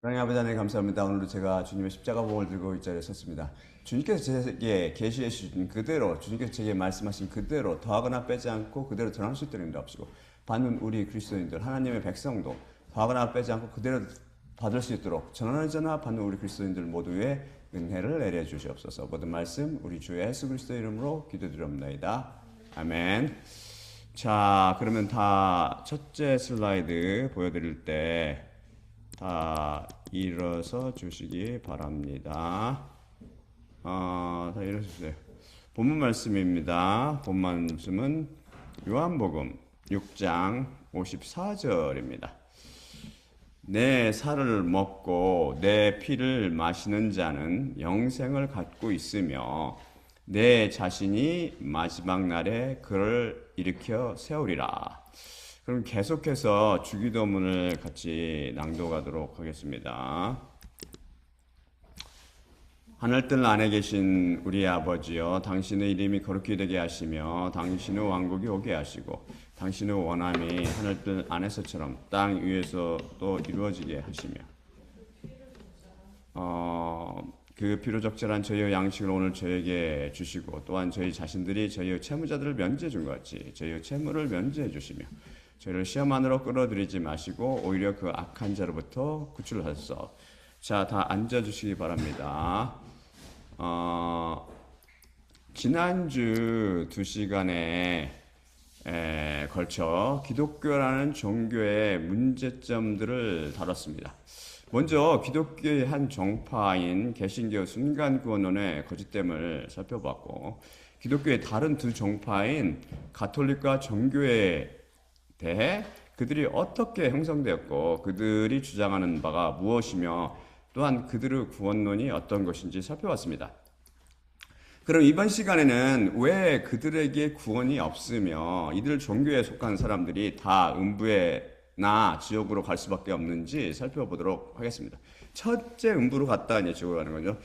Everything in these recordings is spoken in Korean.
하나님 아버지 하나님 감사합니다. 오늘도 제가 주님의 십자가 복을 들고 이 자리에 섰습니다. 주님께서 제게 계시해 주신 그대로, 주님께서 제게 말씀하신 그대로 더하거나 빼지 않고 그대로 전할 수 있도록 인도하시고, 받는 우리 그리스도인들 하나님의 백성도 더하거나 빼지 않고 그대로 받을 수 있도록 전하나 받는 우리 그리스도인들 모두의 은혜를 내려 주시옵소서. 모든 말씀 우리 주 예수 그리스도 이름으로 기도드립니다. 아멘. 자, 그러면 다 첫째 슬라이드 보여드릴 때 다 일어서 주시기 바랍니다. 다 일어서 주세요. 본문 말씀입니다. 본문 말씀은 요한복음 6장 54절입니다. 내 살을 먹고 내 피를 마시는 자는 영생을 갖고 있으며 내 자신이 마지막 날에 그를 일으켜 세우리라. 그럼 계속해서 주기도문을 같이 낭독하도록 하겠습니다. 하늘뜰 안에 계신 우리 아버지여, 당신의 이름이 거룩히 되게 하시며 당신의 왕국이 오게 하시고 당신의 원함이 하늘뜰 안에서처럼 땅 위에서도 이루어지게 하시며 그 피로 적절한 저희의 양식을 오늘 저에게 주시고, 또한 저희 자신들이 저희의 채무자들을 면제해 준 것 같이 저희의 채무를 면제해 주시며 저희를 시험 안으로 끌어들이지 마시고 오히려 그 악한 자로부터 구출하소서. 자, 다 앉아주시기 바랍니다. 지난주 2시간에 걸쳐 기독교라는 종교의 문제점들을 다뤘습니다. 먼저 기독교의 한 종파인 개신교 순간구원론의 거짓됨을 살펴봤고, 기독교의 다른 두 종파인 가톨릭과 정교에 대해 그들이 어떻게 형성되었고 그들이 주장하는 바가 무엇이며 또한 그들의 구원론이 어떤 것인지 살펴봤습니다. 그럼 이번 시간에는 왜 그들에게 구원이 없으며 이들 종교에 속한 사람들이 다 음부에나 지옥으로 갈 수밖에 없는지 살펴보도록 하겠습니다. 첫째, 음부로 갔다 이제 지옥으로 가는 거죠.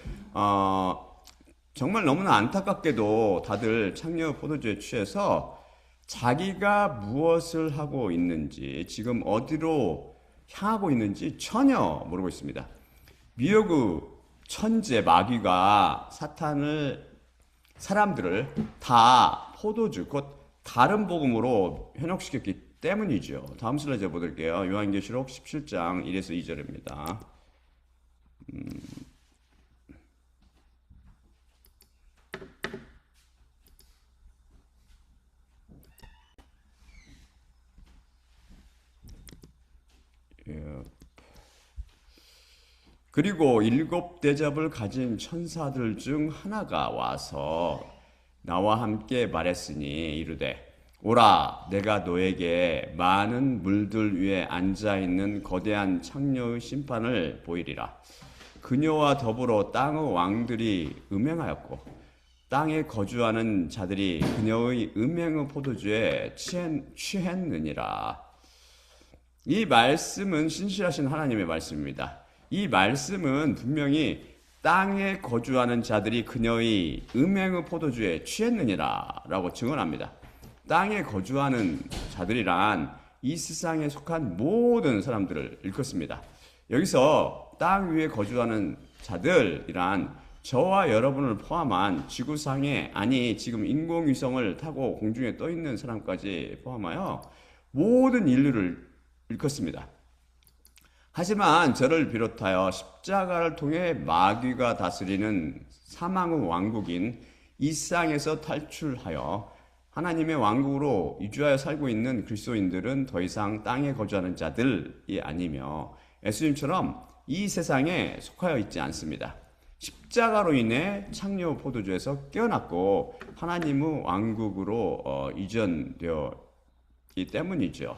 정말 너무나 안타깝게도 다들 창녀 포도주에 취해서 자기가 무엇을 하고 있는지, 지금 어디로 향하고 있는지 전혀 모르고 있습니다. 미혹의 천재 마귀가 사람들을 다 포도주, 곧 다른 복음으로 현혹시켰기 때문이죠. 다음 슬라이드 보도록해요. 요한계시록 17장 1에서 2절입니다. 그리고 7대접을 가진 천사들 중 하나가 와서 나와 함께 말했으니 이르되, 오라, 내가 너에게 많은 물들 위에 앉아있는 거대한 창녀의 심판을 보이리라. 그녀와 더불어 땅의 왕들이 음행하였고 땅에 거주하는 자들이 그녀의 음행의 포도주에 취했느니라. 이 말씀은 신실하신 하나님의 말씀입니다. 이 말씀은 분명히 땅에 거주하는 자들이 그녀의 음행의 포도주에 취했느니라 라고 증언합니다. 땅에 거주하는 자들이란 이 세상에 속한 모든 사람들을 일컫습니다. 여기서 땅 위에 거주하는 자들이란 저와 여러분을 포함한 지구상에, 아니 지금 인공위성을 타고 공중에 떠 있는 사람까지 포함하여 모든 인류를 일컫습니다. 하지만 저를 비롯하여 십자가를 통해 마귀가 다스리는 사망의 왕국인 이 세상에서 탈출하여 하나님의 왕국으로 이주하여 살고 있는 그리스도인들은 더 이상 땅에 거주하는 자들이 아니며 예수님처럼 이 세상에 속하여 있지 않습니다. 십자가로 인해 창녀 포도주에서 깨어났고 하나님의 왕국으로 이전되었기 때문이죠.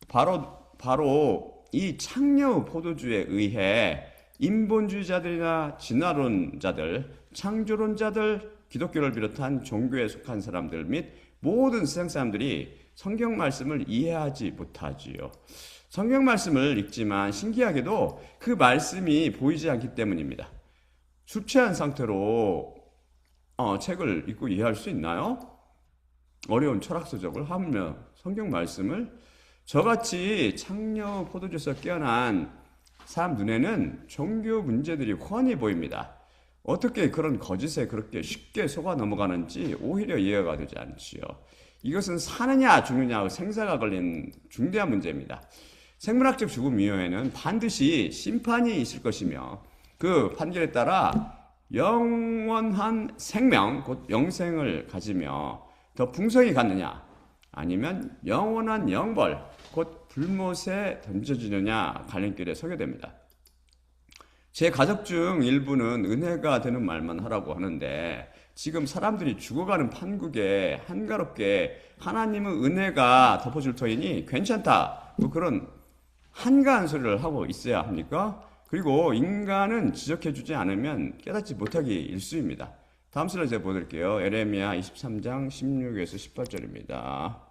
바로 이 창녀 포도주에 의해 인본주의자들이나 진화론자들, 창조론자들, 기독교를 비롯한 종교에 속한 사람들 및 모든 세상 사람들이 성경 말씀을 이해하지 못하지요. 성경 말씀을 읽지만 신기하게도 그 말씀이 보이지 않기 때문입니다. 술 취한 상태로 책을 읽고 이해할 수 있나요? 어려운 철학서적을 하며 성경 말씀을 저같이 창녀 포도주에서 깨어난 사람 눈에는 종교 문제들이 훤히 보입니다. 어떻게 그런 거짓에 그렇게 쉽게 속아 넘어가는지 오히려 이해가 되지 않지요. 이것은 사느냐 죽느냐 생사가 걸린 중대한 문제입니다. 생물학적 죽음 이후에는 반드시 심판이 있을 것이며 그 판결에 따라 영원한 생명, 곧 영생을 가지며 더 풍성히 갖느냐 아니면 영원한 영벌, 곧 불못에 던져지느냐 갈림길에 서게 됩니다. 제 가족 중 일부는 은혜가 되는 말만 하라고 하는데 지금 사람들이 죽어가는 판국에 한가롭게 하나님은 은혜가 덮어줄 터이니 괜찮다, 뭐 그런 한가한 소리를 하고 있어야 합니까? 그리고 인간은 지적해주지 않으면 깨닫지 못하기 일쑤입니다. 다음 슬라이드 제가 보여드릴게요. 에레미야 23장 16에서 18절입니다.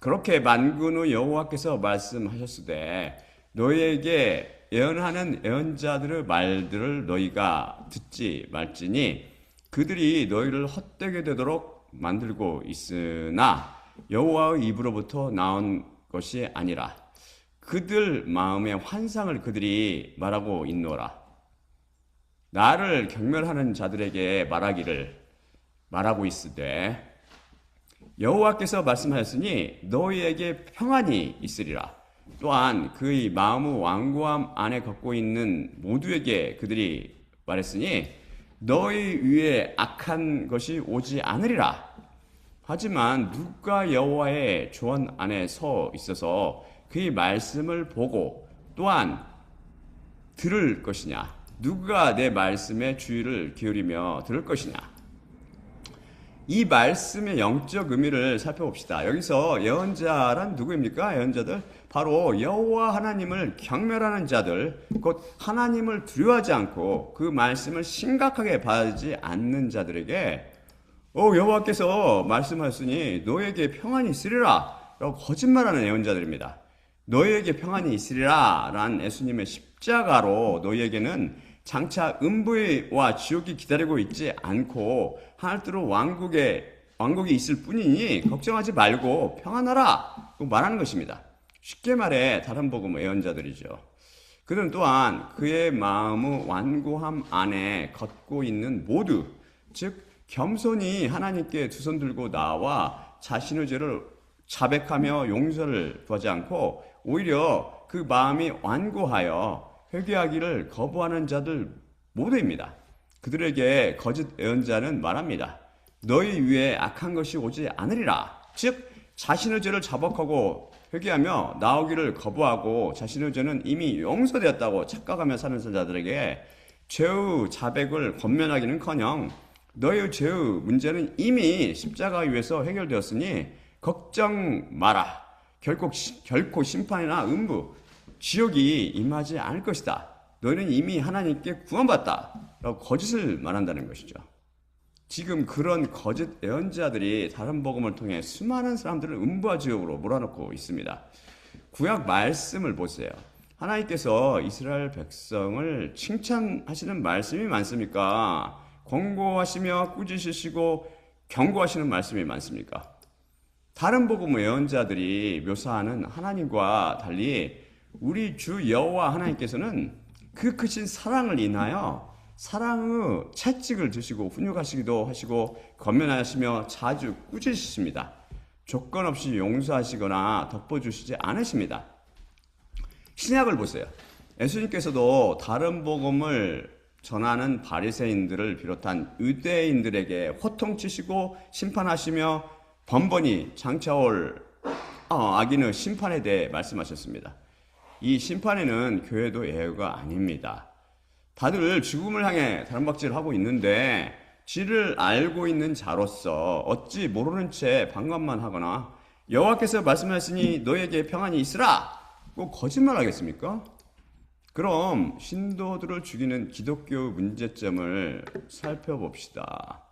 그렇게 만군의 여호와께서 말씀하셨으되 너희에게 예언하는 예언자들의 말들을 너희가 듣지 말지니 그들이 너희를 헛되게 되도록 만들고 있으나 여호와의 입으로부터 나온 것이 아니라 그들 마음의 환상을 그들이 말하고 있노라. 나를 경멸하는 자들에게 말하고 있으되 여호와께서 말씀하셨으니 너희에게 평안이 있으리라. 또한 그의 마음의 완고함 안에 걷고 있는 모두에게 그들이 말했으니 너희 위에 악한 것이 오지 않으리라. 하지만 누가 여호와의 조언 안에 서 있어서 그의 말씀을 보고 또한 들을 것이냐? 누가 내 말씀에 주의를 기울이며 들을 것이냐? 이 말씀의 영적 의미를 살펴봅시다. 여기서 예언자란 누구입니까? 예언자들 바로 여호와 하나님을 경멸하는 자들, 곧 하나님을 두려워하지 않고 그 말씀을 심각하게 받지 않는 자들에게 여호와께서 말씀하셨으니 너에게 평안이 있으리라 라고 거짓말하는 예언자들입니다. 너희에게 평안이 있으리라 라는 예수님의 십자가로 너희에게는 장차 음부와 지옥이 기다리고 있지 않고 하늘대로 왕국이 있을 뿐이니 걱정하지 말고 평안하라 말하는 것입니다. 쉽게 말해 다른 복음 예언자들이죠. 그들은 또한 그의 마음의 완고함 안에 걷고 있는 모두, 즉 겸손히 하나님께 두 손 들고 나와 자신의 죄를 자백하며 용서를 구하지 않고 오히려 그 마음이 완고하여 회개하기를 거부하는 자들 모두입니다. 그들에게 거짓 예언자는 말합니다. 너희 위에 악한 것이 오지 않으리라. 즉 자신의 죄를 자복하고 회개하며 나오기를 거부하고 자신의 죄는 이미 용서되었다고 착각하며 사는 자들에게 죄의 자백을 권면하기는커녕 너희의 죄의 문제는 이미 십자가 위에서 해결되었으니 걱정 마라. 결코 심판이나 음부, 지옥이 임하지 않을 것이다. 너희는 이미 하나님께 구원받다 라고 거짓을 말한다는 것이죠. 지금 그런 거짓 예언자들이 다른 복음을 통해 수많은 사람들을 음부와 지옥으로 몰아넣고 있습니다. 구약 말씀을 보세요. 하나님께서 이스라엘 백성을 칭찬하시는 말씀이 많습니까? 권고하시며 꾸짖으시고 경고하시는 말씀이 많습니까? 다른 복음 예언자들이 묘사하는 하나님과 달리 우리 주 여호와 하나님께서는 그 크신 사랑을 인하여 사랑의 채찍을 드시고 훈육하시기도 하시고 권면하시며 자주 꾸짖으십니다. 조건 없이 용서하시거나 덮어주시지 않으십니다. 신약을 보세요. 예수님께서도 다른 복음을 전하는 바리새인들을 비롯한 유대인들에게 호통치시고 심판하시며 번번이 장차올 악인의 심판에 대해 말씀하셨습니다. 이 심판에는 교회도 예외가 아닙니다. 다들 죽음을 향해 다름박질을 하고 있는데 지를 알고 있는 자로서 어찌 모르는 채 방관만 하거나 여호와께서 말씀하셨으니 너에게 평안이 있으라 꼭 거짓말하겠습니까? 그럼 신도들을 죽이는 기독교의 문제점을 살펴봅시다.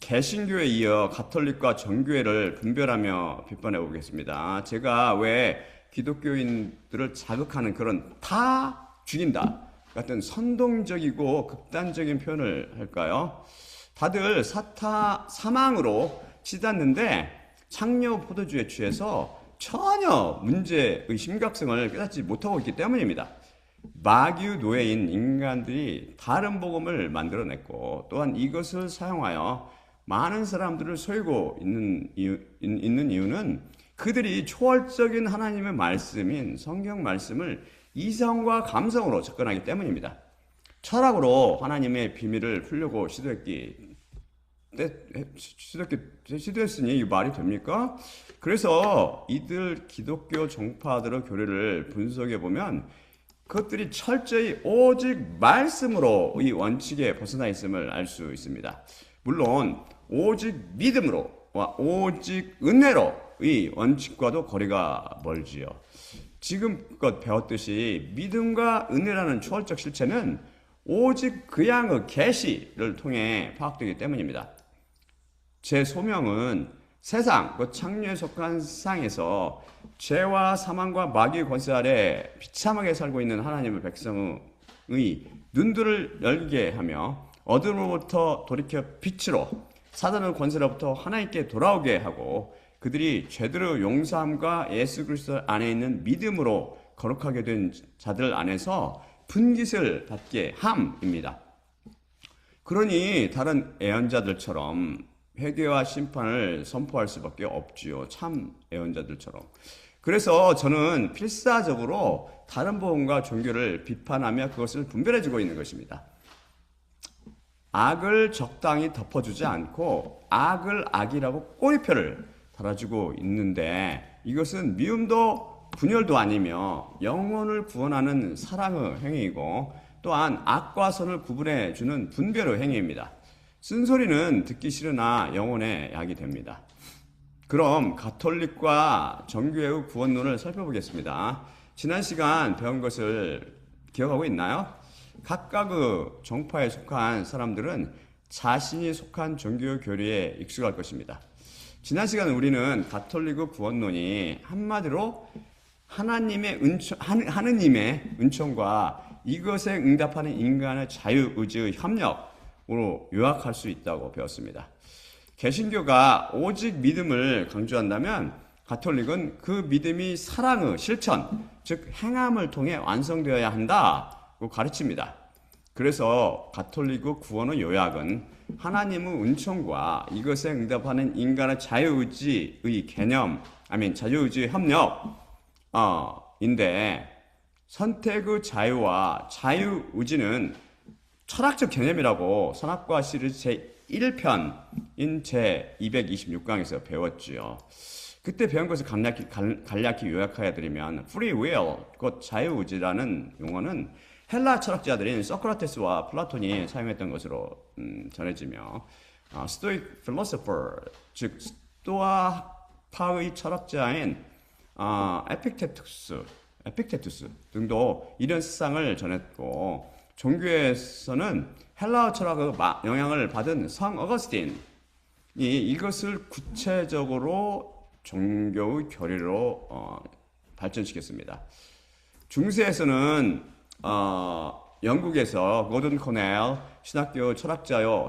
개신교에 이어 가톨릭과 정교회를 분별하며 비판해 보겠습니다. 제가 왜 기독교인들을 자극하는 그런 다 죽인다 같은 선동적이고 극단적인 표현을 할까요? 다들 사망으로 치닫는데 창녀 포도주에 취해서 전혀 문제의 심각성을 깨닫지 못하고 있기 때문입니다. 마귀의 노예인 인간들이 다른 복음을 만들어냈고 또한 이것을 사용하여 많은 사람들을 속이고 있는 이유는 그들이 초월적인 하나님의 말씀인 성경 말씀을 이성과 감성으로 접근하기 때문입니다. 철학으로 하나님의 비밀을 풀려고 시도했으니 이 말이 됩니까? 그래서 이들 기독교 종파들의 교리를 분석해 보면 그것들이 철저히 오직 말씀으로 이 원칙에 벗어나 있음을 알 수 있습니다. 물론 오직 믿음으로와 오직 은혜로 이 원칙과도 거리가 멀지요. 지금껏 배웠듯이 믿음과 은혜라는 초월적 실체는 오직 그 양의 계시를 통해 파악되기 때문입니다. 제 소명은 세상, 그 창녀에 속한 세상에서 죄와 사망과 마귀의 권세 아래 비참하게 살고 있는 하나님의 백성의 눈들을 열게 하며 어둠으로부터 돌이켜 빛으로, 사단의 권세로부터 하나님께 돌아오게 하고 그들이 죄들의 용서함과 예수 그리스도 안에 있는 믿음으로 거룩하게 된 자들 안에서 분깃을 받게 함입니다. 그러니 다른 예언자들처럼 회개와 심판을 선포할 수밖에 없지요. 참 예언자들처럼. 그래서 저는 필사적으로 다른 복음과 종교를 비판하며 그것을 분별해주고 있는 것입니다. 악을 적당히 덮어주지 않고 악을 악이라고 꼬리표를 달아주고 있는데 이것은 미움도 분열도 아니며 영혼을 구원하는 사랑의 행위이고 또한 악과 선을 구분해주는 분별의 행위입니다. 쓴소리는 듣기 싫으나 영혼의 약이 됩니다. 그럼 가톨릭과 정교회의 구원론을 살펴보겠습니다. 지난 시간 배운 것을 기억하고 있나요? 각각의 정파에 속한 사람들은 자신이 속한 종교 교리에 익숙할 것입니다. 지난 시간 우리는 가톨릭의 구원론이 한마디로 하나님의 은총과 이것에 응답하는 인간의 자유의지의 협력으로 요약할 수 있다고 배웠습니다. 개신교가 오직 믿음을 강조한다면 가톨릭은 그 믿음이 사랑의 실천, 즉 행함을 통해 완성되어야 한다고 가르칩니다. 그래서 가톨릭의 구원의 요약은 하나님의 은총과 이것에 응답하는 인간의 자유의지의 개념, 자유의지의 협력인데 선택의 자유와 자유의지는 철학적 개념이라고 선악과 시리즈 제1편인 제226강에서 배웠지요. 그때 배운 것을 간략히 요약하여 드리면 free will, 곧 자유의지라는 용어는 헬라 철학자들인 소크라테스와 플라톤이 사용했던 것으로 전해지며 스토익 필로소퍼, 즉 스토아파의 철학자인 에픽테투스 등도 이런思想을 전했고 종교에서는 헬라어 철학의 영향을 받은 성 어거스틴이 이것을 구체적으로 종교의 교리로 발전시켰습니다. 중세에서는 영국에서 고든 코넬 신학교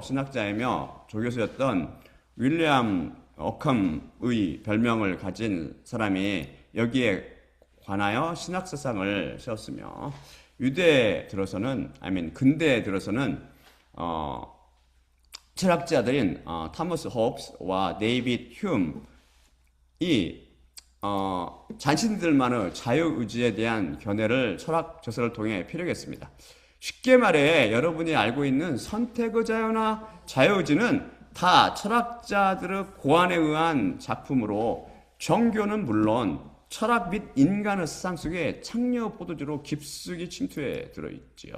신학자이며 조교수였던 윌리엄 어컴의 별명을 가진 사람이 여기에 관하여 신학 사상을 세웠으며 근대에 들어서는 철학자들인 토머스 홉스와 데이비드 흉이 자신들만의 자유의지에 대한 견해를 철학 저서를 통해 피력했습니다. 쉽게 말해 여러분이 알고 있는 선택의 자유나 자유의지는 다 철학자들의 고안에 의한 작품으로 종교는 물론 철학 및 인간의 세상 속에 창녀 포도주로 깊숙이 침투해 들어있지요.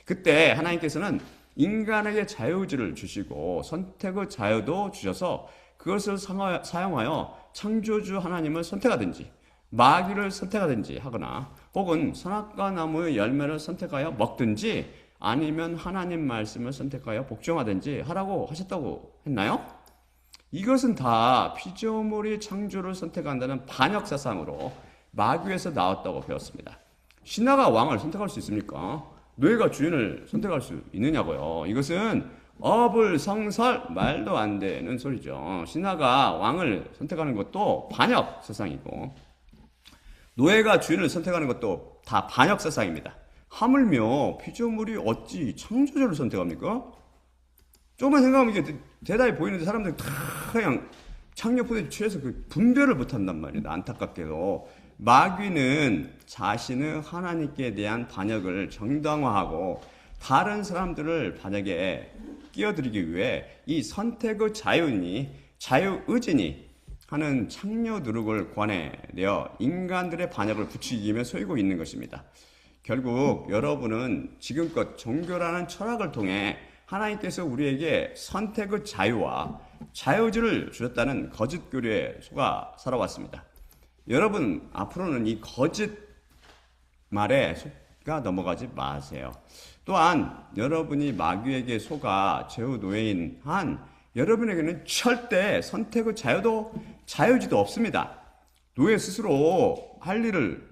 그때 하나님께서는 인간에게 자유의지를 주시고 선택의 자유도 주셔서 그것을 사용하여 창조주 하나님을 선택하든지 마귀를 선택하든지 하거나 혹은 선악과 나무의 열매를 선택하여 먹든지 아니면 하나님 말씀을 선택하여 복종하든지 하라고 하셨다고 했나요? 이것은 다 피조물이 창조를 선택한다는 반역 사상으로 마귀에서 나왔다고 배웠습니다. 신하가 왕을 선택할 수 있습니까? 노예가 주인을 선택할 수 있느냐고요. 이것은 어불성설, 말도 안 되는 소리죠. 신하가 왕을 선택하는 것도 반역 사상이고 노예가 주인을 선택하는 것도 다 반역 사상입니다. 하물며 피조물이 어찌 창조주를 선택합니까? 조금만 생각하면 이게 대단히 보이는데 사람들이 다 그냥 창녀포대에 취해서 그 분별을 못한단 말이에요. 안타깝게도 마귀는 자신의 하나님께 대한 반역을 정당화하고 다른 사람들을 반역에 끼어들이기 위해 이 선택의 자유의지니 하는 창녀 누룩을 관해내어 인간들의 반역을 부추기며 쏘이고 있는 것입니다. 결국 여러분은 지금껏 종교라는 철학을 통해 하나님께서 우리에게 선택의 자유와 자유의지를 주셨다는 거짓 교리에 속아 살아왔습니다. 여러분 앞으로는 이 거짓 말에 속아 넘어가지 마세요. 또한 여러분이 마귀에게 속아 제후 노예인 한 여러분에게는 절대 선택의 자유도 자유의지도 없습니다. 노예 스스로 할 일을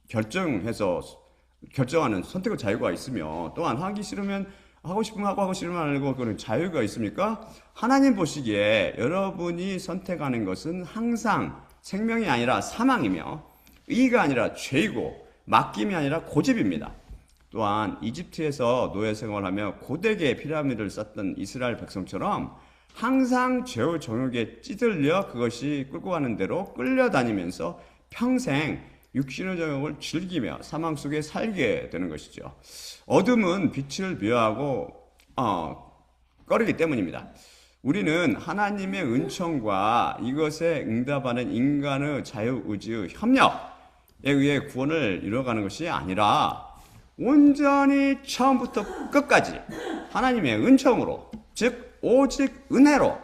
결정하는 선택의 자유가 있으며 또한 하기 싫으면 하고 싶으면 하고 싫으면 안 하고 그런 자유가 있습니까? 하나님 보시기에 여러분이 선택하는 것은 항상 생명이 아니라 사망이며 의가 아니라 죄이고 맡김이 아니라 고집입니다. 또한 이집트에서 노예 생활하며 고대계 피라미드를 쌓던 이스라엘 백성처럼 항상 죄의 정욕에 찌들려 그것이 끌고 가는 대로 끌려다니면서 평생 육신의 정욕을 즐기며 사망 속에 살게 되는 것이죠. 어둠은 빛을 미워하고 꺼리기 때문입니다. 우리는 하나님의 은총과 이것에 응답하는 인간의 자유의지의 협력에 의해 구원을 이루어가는 것이 아니라 온전히 처음부터 끝까지 하나님의 은총으로, 즉 오직 은혜로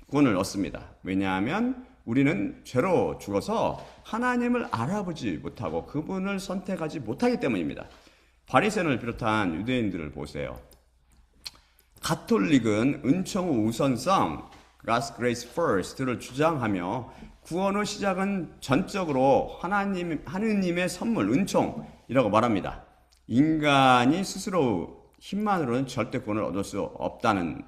구원을 얻습니다. 왜냐하면 우리는 죄로 죽어서 하나님을 알아보지 못하고 그분을 선택하지 못하기 때문입니다. 바리새인을 비롯한 유대인들을 보세요. 가톨릭은 은총의 우선성, God's grace first를 주장하며 구원의 시작은 전적으로 하느님의 선물, 은총이라고 말합니다. 인간이 스스로 힘만으로는 절대 구원을 얻을 수 없다는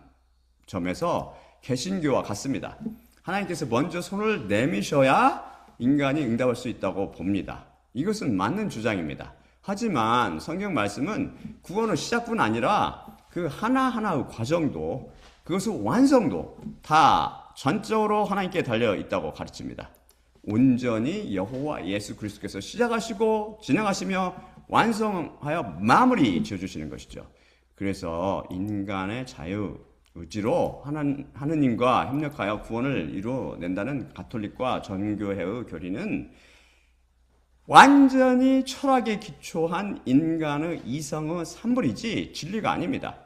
점에서 개신교와 같습니다. 하나님께서 먼저 손을 내미셔야 인간이 응답할 수 있다고 봅니다. 이것은 맞는 주장입니다. 하지만 성경 말씀은 구원의 시작뿐 아니라 그 하나하나의 과정도 그것의 완성도 다 전적으로 하나님께 달려 있다고 가르칩니다. 온전히 여호와 예수 그리스도께서 시작하시고 진행하시며 완성하여 마무리 지어주시는 것이죠. 그래서 인간의 자유의지로 하느님과 협력하여 구원을 이루어낸다는 가톨릭과 전교회의 교리는 완전히 철학에 기초한 인간의 이성의 산물이지 진리가 아닙니다.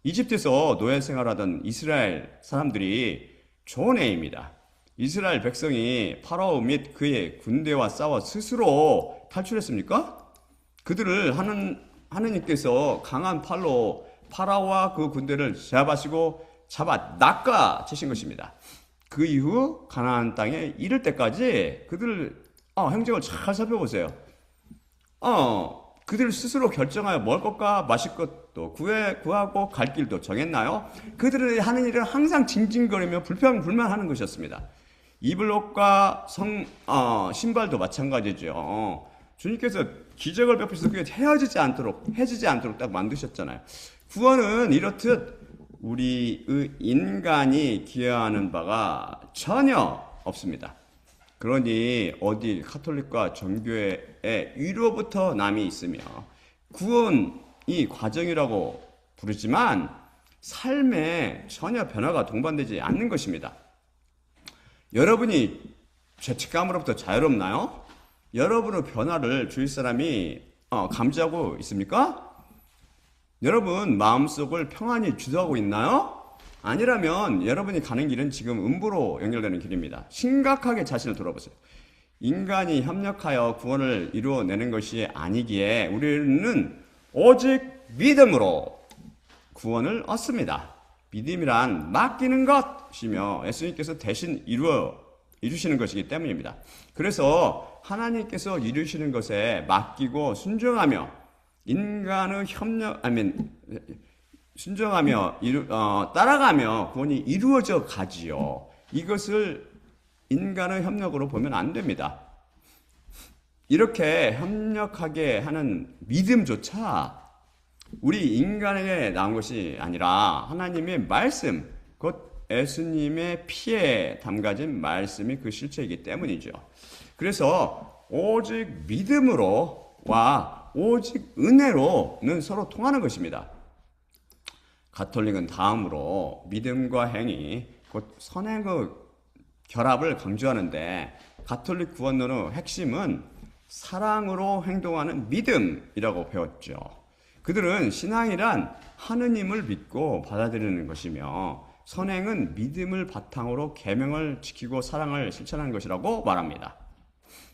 이집트에서 노예 생활하던 이스라엘 사람들이 좋은 애입니다. 이스라엘 백성이 파라오 및 그의 군대와 싸워 스스로 탈출했습니까? 그들을 하느님께서 강한 팔로 파라오와 그 군대를 잡아 낚아채신 것입니다. 그 이후 가나안 땅에 이를 때까지 그들 행적을 잘 살펴보세요. 그들 스스로 결정하여 먹을 것과 마실 것도 구하고 갈 길도 정했나요? 그들이 하는 일은 항상 징징거리며 불평불만하는 것이었습니다. 입을 옷과 신발도 마찬가지죠. 주님께서 기적을 베푸셔서 그게 헤어지지 않도록 딱 만드셨잖아요. 구원은 이렇듯 우리의 인간이 기여하는 바가 전혀 없습니다. 그러니 어디 가톨릭과 정교회의 위로부터 남이 있으며 구원이 과정이라고 부르지만 삶에 전혀 변화가 동반되지 않는 것입니다. 여러분이 죄책감으로부터 자유롭나요? 여러분의 변화를 주위 사람이 감지하고 있습니까? 여러분 마음속을 평안히 주도하고 있나요? 아니라면 여러분이 가는 길은 지금 음부로 연결되는 길입니다. 심각하게 자신을 돌아보세요. 인간이 협력하여 구원을 이루어내는 것이 아니기에 우리는 오직 믿음으로 구원을 얻습니다. 믿음이란 맡기는 것이며 예수님께서 대신 이루시는 것이기 때문입니다. 그래서 하나님께서 이루시는 것에 맡기고 순종하며 인간의 따라가며 구원이 이루어져 가지요. 이것을 인간의 협력으로 보면 안 됩니다. 이렇게 협력하게 하는 믿음조차 우리 인간에게 나온 것이 아니라 하나님의 말씀, 곧 예수님의 피에 담가진 말씀이 그 실체이기 때문이죠. 그래서 오직 믿음으로와 오직 은혜로는 서로 통하는 것입니다. 가톨릭은 다음으로 믿음과 행위, 곧 선행의 결합을 강조하는데 가톨릭 구원론의 핵심은 사랑으로 행동하는 믿음이라고 배웠죠. 그들은 신앙이란 하느님을 믿고 받아들이는 것이며 선행은 믿음을 바탕으로 계명을 지키고 사랑을 실천하는 것이라고 말합니다.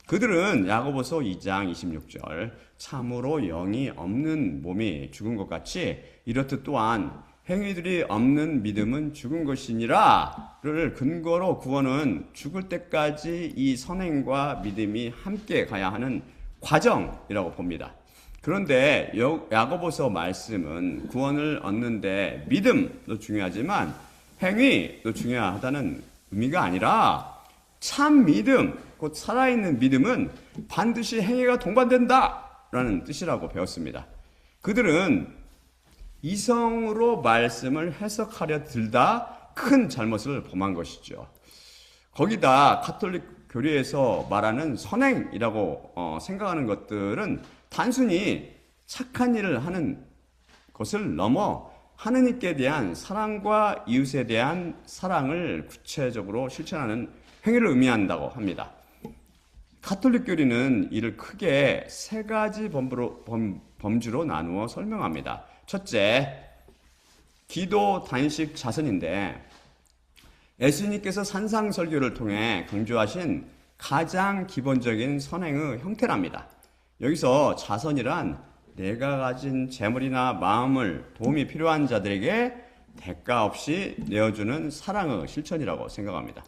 그들은 야고보서 2장 26절 참으로 영이 없는 몸이 죽은 것 같이 이렇듯 또한 행위들이 없는 믿음은 죽은 것이니라를 근거로 구원은 죽을 때까지 이 선행과 믿음이 함께 가야 하는 과정이라고 봅니다. 그런데 야고보서 말씀은 구원을 얻는데 믿음도 중요하지만 행위도 중요하다는 의미가 아니라 참 믿음, 곧 살아있는 믿음은 반드시 행위가 동반된다라는 뜻이라고 배웠습니다. 그들은 이성으로 말씀을 해석하려 들다 큰 잘못을 범한 것이죠. 거기다 가톨릭 교리에서 말하는 선행이라고 생각하는 것들은 단순히 착한 일을 하는 것을 넘어 하느님께 대한 사랑과 이웃에 대한 사랑을 구체적으로 실천하는 행위를 의미한다고 합니다. 가톨릭 교리는 이를 크게 세 가지 범주로 나누어 설명합니다. 첫째, 기도, 단식, 자선인데 예수님께서 산상설교를 통해 강조하신 가장 기본적인 선행의 형태랍니다. 여기서 자선이란 내가 가진 재물이나 마음을 도움이 필요한 자들에게 대가 없이 내어주는 사랑의 실천이라고 생각합니다.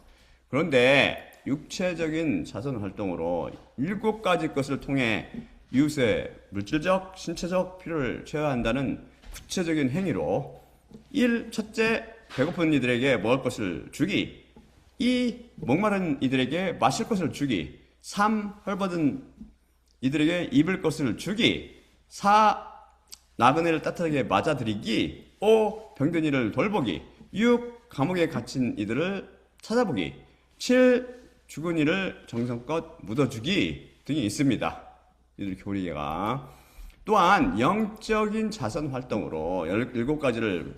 그런데 육체적인 자선 활동으로 7가지 것을 통해 이웃의 물질적, 신체적 필요를 채워한다는 구체적인 행위로 1. 첫째, 배고픈 이들에게 먹을 것을 주기. 2. 목마른 이들에게 마실 것을 주기. 3. 헐벗은 이들에게 입을 것을 주기. 4. 나그네를 따뜻하게 맞아들이기. 5. 병든 이를 돌보기. 6. 감옥에 갇힌 이들을 찾아보기. 7. 죽은 이를 정성껏 묻어주기 등이 있습니다. 이들 교리가 또한 영적인 자선 활동으로 17가지를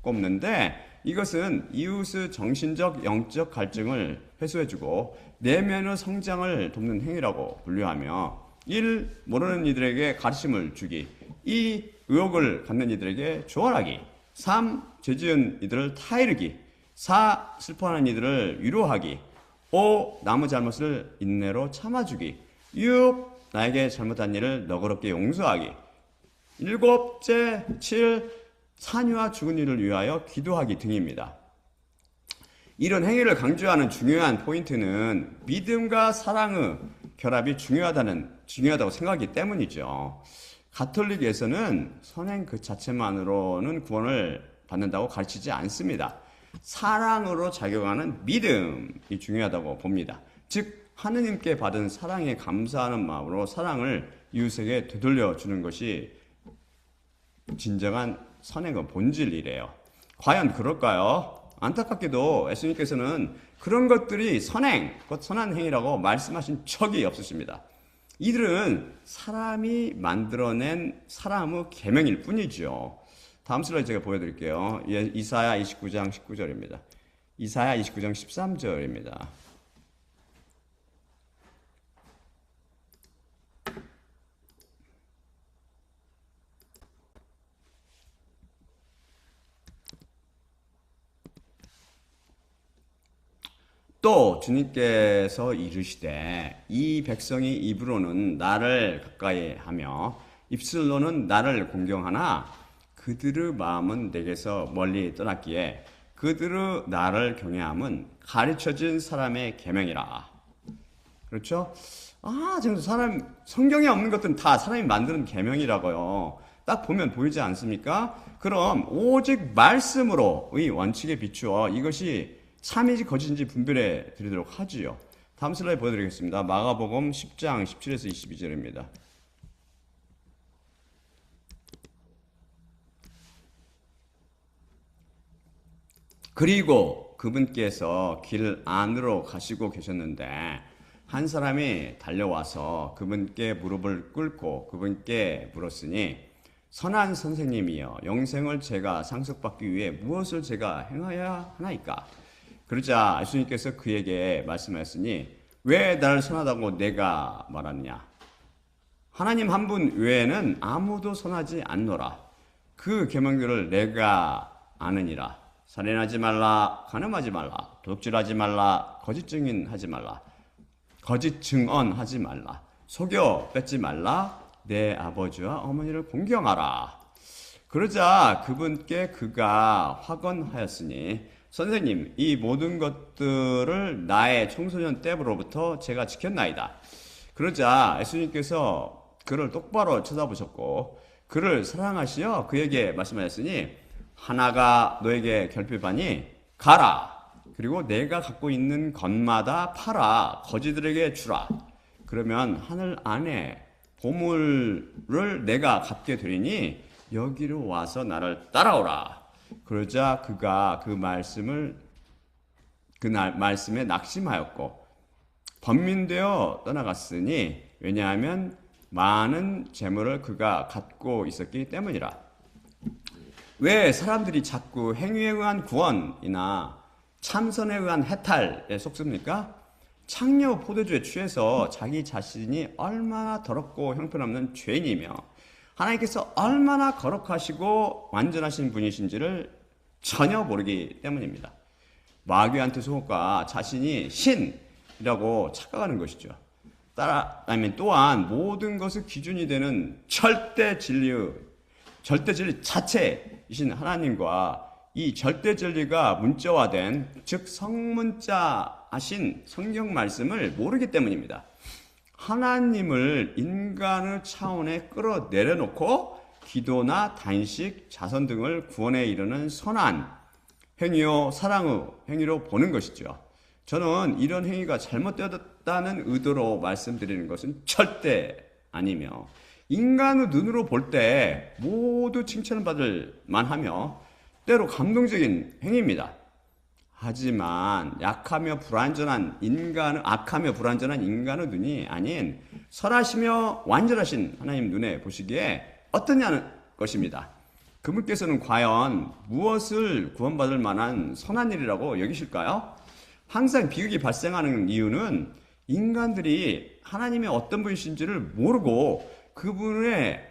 꼽는데 이것은 이웃의 정신적, 영적 갈증을 해소해주고 내면의 성장을 돕는 행위라고 분류하며 1. 모르는 이들에게 가르침을 주기. 2. 의욕을 갖는 이들에게 조언하기. 3. 죄지은 이들을 타이르기. 4. 슬퍼하는 이들을 위로하기. 5. 남의 잘못을 인내로 참아주기. 6. 나에게 잘못한 일을 너그럽게 용서하기. 7째, 7. 산유와 죽은 이를 위하여 기도하기 등입니다. 이런 행위를 강조하는 중요한 포인트는 믿음과 사랑의 결합이 중요하다고 생각하기 때문이죠. 가톨릭에서는 선행 그 자체만으로는 구원을 받는다고 가르치지 않습니다. 사랑으로 작용하는 믿음이 중요하다고 봅니다. 즉 하느님께 받은 사랑에 감사하는 마음으로 사랑을 이웃에게 되돌려 주는 것이 진정한 선행의 본질이래요. 과연 그럴까요? 안타깝게도 예수님께서는 그런 것들이 선행, 곧 선한 행위라고 말씀하신 적이 없으십니다. 이들은 사람이 만들어낸 사람의 계명일 뿐이죠. 다음 슬라이드 제가 보여드릴게요. 이사야 29장 19절입니다. 이사야 29장 13절입니다. 또 주님께서 이르시되 이 백성이 입으로는 나를 가까이 하며 입술로는 나를 공경하나 그들의 마음은 내게서 멀리 떠났기에 그들의 나를 경외함은 가르쳐진 사람의 계명이라. 그렇죠? 지금 성경에 없는 것들은 다 사람이 만드는 계명이라고요. 딱 보면 보이지 않습니까? 그럼 오직 말씀으로의 원칙에 비추어 이것이 참인지 거짓인지 분별해 드리도록 하지요. 다음 슬라이드 보여드리겠습니다. 마가복음 10장 17에서 22절입니다. 그리고 그분께서 길 안으로 가시고 계셨는데 한 사람이 달려와서 그분께 무릎을 꿇고 그분께 물었으니 선한 선생님이여 영생을 제가 상속받기 위해 무엇을 제가 행하여야 하나이까? 그러자 예수님께서 그에게 말씀하셨으니 왜 나를 선하다고 내가 말하느냐? 하나님 한 분 외에는 아무도 선하지 않노라. 그 계명들을 내가 아느니라. 살인하지 말라, 간음하지 말라, 도둑질하지 말라, 거짓 증언하지 말라, 속여 뺏지 말라, 내 아버지와 어머니를 공경하라. 그러자 그분께 그가 확언하였으니 선생님 이 모든 것들을 나의 청소년 때로부터 제가 지켰나이다. 그러자 예수님께서 그를 똑바로 쳐다보셨고 그를 사랑하시어 그에게 말씀하셨으니 하나가 너에게 결핍하니 가라. 그리고 내가 갖고 있는 것마다 팔아 거지들에게 주라. 그러면 하늘 안에 보물을 내가 갖게 되리니 여기로 와서 나를 따라오라. 그러자 그가 그 말씀에 낙심하였고 번민되어 떠나갔으니 왜냐하면 많은 재물을 그가 갖고 있었기 때문이라. 왜 사람들이 자꾸 행위에 의한 구원이나 참선에 의한 해탈에 속습니까? 창녀 포도주에 취해서 자기 자신이 얼마나 더럽고 형편없는 죄인이며 하나님께서 얼마나 거룩하시고 완전하신 분이신지를 전혀 모르기 때문입니다. 마귀한테 속아 자신이 신이라고 착각하는 것이죠. 또한 모든 것의 기준이 되는 절대 진리 자체이신 하나님과 이 절대 진리가 문자화된 즉 성문자하신 성경 말씀을 모르기 때문입니다. 하나님을 인간의 차원에 끌어내려놓고 기도나 단식, 자선 등을 구원에 이르는 선한 행위요 사랑의 행위로 보는 것이죠. 저는 이런 행위가 잘못되었다는 의도로 말씀드리는 것은 절대 아니며 인간의 눈으로 볼 때 모두 칭찬을 받을 만하며 때로 감동적인 행위입니다. 하지만 악하며 불완전한 인간의 눈이 아닌 선하시며 완전하신 하나님 눈에 보시기에 어떠냐는 것입니다. 그분께서는 과연 무엇을 구원받을 만한 선한 일이라고 여기실까요? 항상 비극이 발생하는 이유는 인간들이 하나님의 어떤 분이신지를 모르고 그분의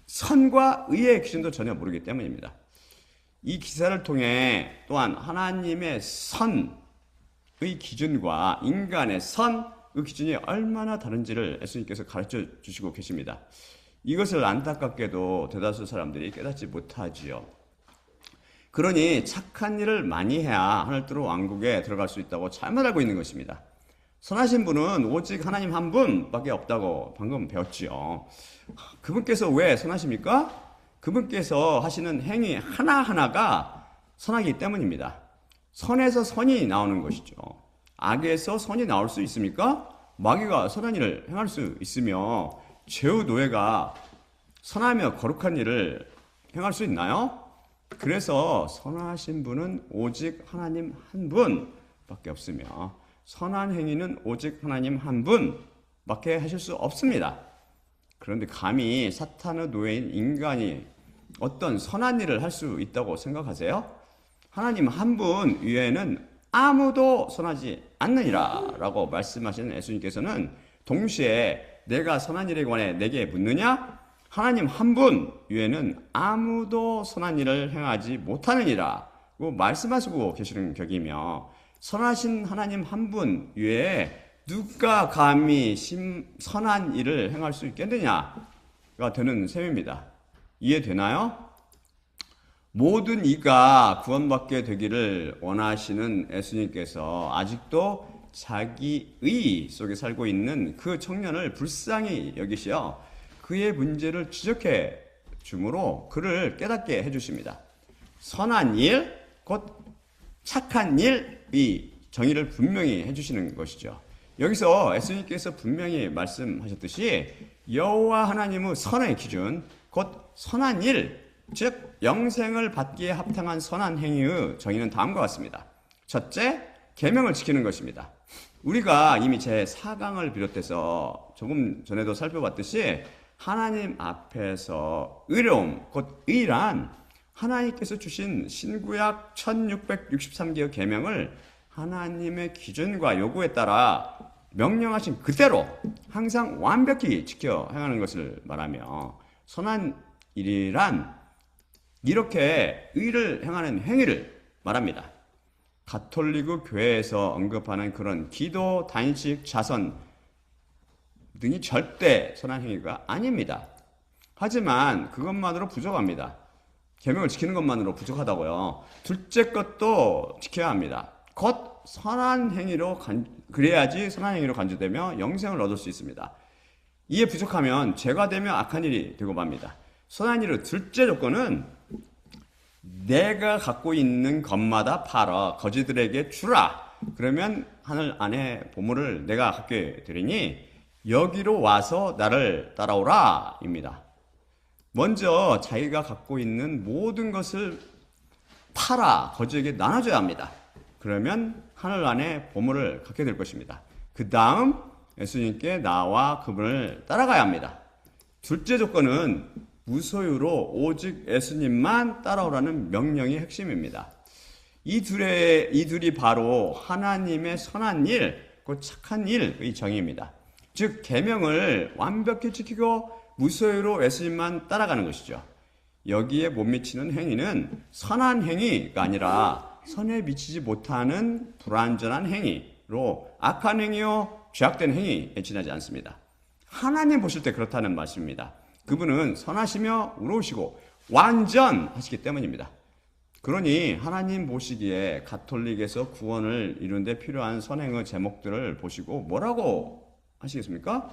선과 의의 기준도 전혀 모르기 때문입니다. 이 기사를 통해 또한 하나님의 선의 기준과 인간의 선의 기준이 얼마나 다른지를 예수님께서 가르쳐 주시고 계십니다. 이것을 안타깝게도 대다수 사람들이 깨닫지 못하지요. 그러니 착한 일을 많이 해야 하늘나라 왕국에 들어갈 수 있다고 잘못 알고 있는 것입니다. 선하신 분은 오직 하나님 한 분밖에 없다고 방금 배웠지요. 그분께서 왜 선하십니까? 그분께서 하시는 행위 하나하나가 선하기 때문입니다. 선에서 선이 나오는 것이죠. 악에서 선이 나올 수 있습니까? 마귀가 선한 일을 행할 수 있으며 죄의 노예가 선하며 거룩한 일을 행할 수 있나요? 그래서 선하신 분은 오직 하나님 한 분밖에 없으며 선한 행위는 오직 하나님 한 분밖에 하실 수 없습니다. 그런데 감히 사탄의 노예인 인간이 어떤 선한 일을 할 수 있다고 생각하세요? 하나님 한 분 외에는 아무도 선하지 않느니라 라고 말씀하시는 예수님께서는 동시에 내가 선한 일에 관해 내게 묻느냐? 하나님 한 분 외에는 아무도 선한 일을 행하지 못하느니라고 말씀하시고 계시는 격이며 선하신 하나님 한 분 외에 누가 감히 선한 일을 행할 수 있겠느냐? 되는 셈입니다. 이해되나요? 모든 이가 구원받게 되기를 원하시는 예수님께서 아직도 자기의 속에 살고 있는 그 청년을 불쌍히 여기시어 그의 문제를 지적해 주므로 그를 깨닫게 해주십니다. 선한 일, 곧 착한 일의 정의를 분명히 해주시는 것이죠. 여기서 예수님께서 분명히 말씀하셨듯이 여호와 하나님의 선의 기준, 곧 선한 일, 즉 영생을 받기에 합당한 선한 행위의 정의는 다음과 같습니다. 첫째, 계명을 지키는 것입니다. 우리가 이미 제4강을 비롯해서 조금 전에도 살펴봤듯이 하나님 앞에서 의로움, 곧 의란 하나님께서 주신 신구약 1663개의 계명을 하나님의 기준과 요구에 따라 명령하신 그대로 항상 완벽히 지켜 행하는 것을 말하며 선한 일이란 이렇게 의를 행하는 행위를 말합니다. 가톨릭 교회에서 언급하는 그런 기도, 단식, 자선 등이 절대 선한 행위가 아닙니다. 하지만 그것만으로 부족합니다. 계명을 지키는 것만으로 부족하다고요. 둘째 것도 지켜야 합니다. 곧 선한 행위로 그래야지 선한 행위로 간주되며 영생을 얻을 수 있습니다. 이에 부족하면 죄가 되며 악한 일이 되고 맙니다. 선한 일의 둘째 조건은 내가 갖고 있는 것마다 팔아 거지들에게 주라. 그러면 하늘 안에 보물을 내가 갖게 되리니 여기로 와서 나를 따라오라 입니다. 먼저 자기가 갖고 있는 모든 것을 팔아 거지에게 나눠줘야 합니다. 그러면 하늘 안에 보물을 갖게 될 것입니다. 그 다음 예수님께 나와 그분을 따라가야 합니다. 둘째 조건은 무소유로 오직 예수님만 따라오라는 명령이 핵심입니다. 이 둘이 바로 하나님의 선한 일, 곧 착한 일의 정의입니다. 즉 계명을 완벽히 지키고 무소유로 예수님만 따라가는 것이죠. 여기에 못 미치는 행위는 선한 행위가 아니라 선에 미치지 못하는 불완전한 행위로 악한 행위요 죄악된 행위에 지나지 않습니다. 하나님 보실 때 그렇다는 말씀입니다. 그분은 선하시며 의로우시고 완전하시기 때문입니다. 그러니 하나님 보시기에 가톨릭에서 구원을 이루는 데 필요한 선행의 제목들을 보시고 뭐라고 하시겠습니까?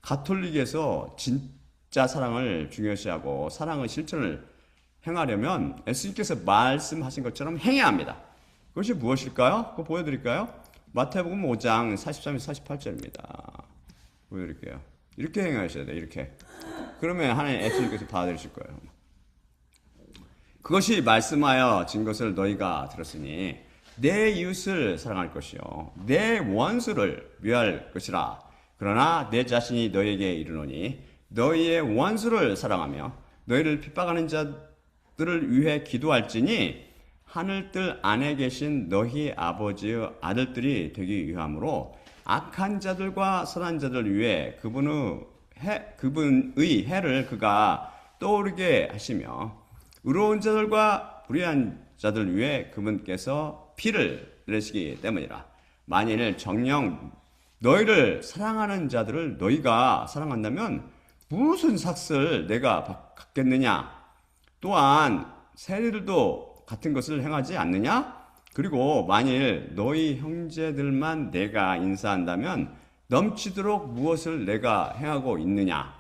가톨릭에서 진짜 사랑을 중요시하고 사랑의 실천을 행하려면 예수님께서 말씀하신 것처럼 행해야 합니다. 그것이 무엇일까요? 그거 보여드릴까요? 마태복음 5장 43에서 48절입니다. 보여드릴게요. 이렇게 행하셔야 돼요. 이렇게. 그러면 하나님 예수님께서 받아들이실 거예요. 그것이 말씀하여 진 것을 너희가 들었으니 내 이웃을 사랑할 것이요 내 원수를 미워할 것이라. 그러나 내 자신이 너희에게 이르노니 너희의 원수를 사랑하며 너희를 핍박하는 자들을 위해 기도할지니 하늘뜰 안에 계신 너희 아버지의 아들들이 되기 위함으로 악한 자들과 선한 자들 위해 그분의 해를 그가 떠오르게 하시며 의로운 자들과 불의한 자들 위해 그분께서 피를 내시기 때문이라. 만일 정녕 너희를 사랑하는 자들을 너희가 사랑한다면 무슨 삭을 내가 갖겠느냐? 또한 세리들도 같은 것을 행하지 않느냐? 그리고 만일 너희 형제들만 내가 인사한다면 넘치도록 무엇을 내가 행하고 있느냐?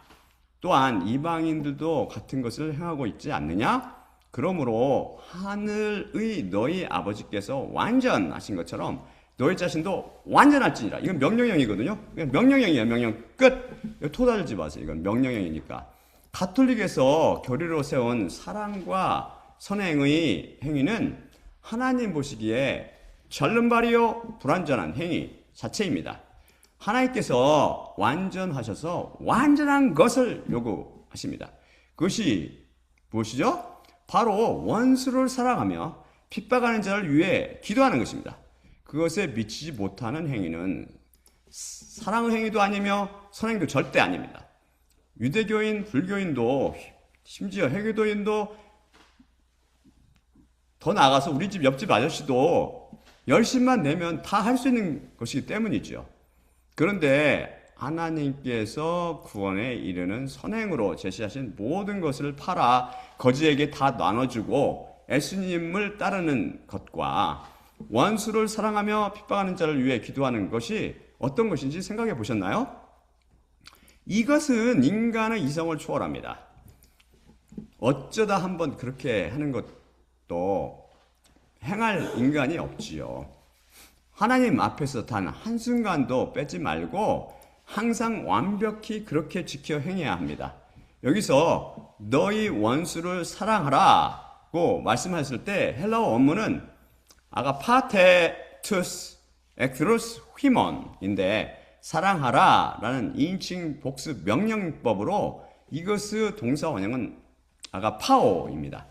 또한 이방인들도 같은 것을 행하고 있지 않느냐? 그러므로 하늘의 너희 아버지께서 완전하신 것처럼 너희 자신도 완전할지니라. 이건 명령형이거든요. 명령형이에요. 명령 끝. 토달지 마세요. 이건 명령형이니까. 가톨릭에서 교리로 세운 사랑과 선행의 행위는 하나님 보시기에 절름발이요 불완전한 행위 자체입니다. 하나님께서 완전하셔서 완전한 것을 요구하십니다. 그것이 무엇이죠? 바로 원수를 사랑하며 핍박하는 자를 위해 기도하는 것입니다. 그것에 미치지 못하는 행위는 사랑의 행위도 아니며 선행도 절대 아닙니다. 유대교인, 불교인도 심지어 해교도인도 더 나아가서 우리 집 옆집 아저씨도 열심만 내면 다 할 수 있는 것이기 때문이죠. 그런데 하나님께서 구원에 이르는 선행으로 제시하신 모든 것을 팔아 거지에게 다 나눠주고 예수님을 따르는 것과 원수를 사랑하며 핍박하는 자를 위해 기도하는 것이 어떤 것인지 생각해 보셨나요? 이것은 인간의 이성을 초월합니다. 어쩌다 한번 그렇게 하는 것도 행할 인간이 없지요. 하나님 앞에서 단 한순간도 빼지 말고 항상 완벽히 그렇게 지켜 행해야 합니다. 여기서 너희 원수를 사랑하라고 말씀하실 때 헬라어 원문은 아가파테투스 엑트로스 휘먼인데 사랑하라라는 인칭 복수 명령법으로 이것의 동사 원형은 아가파오입니다.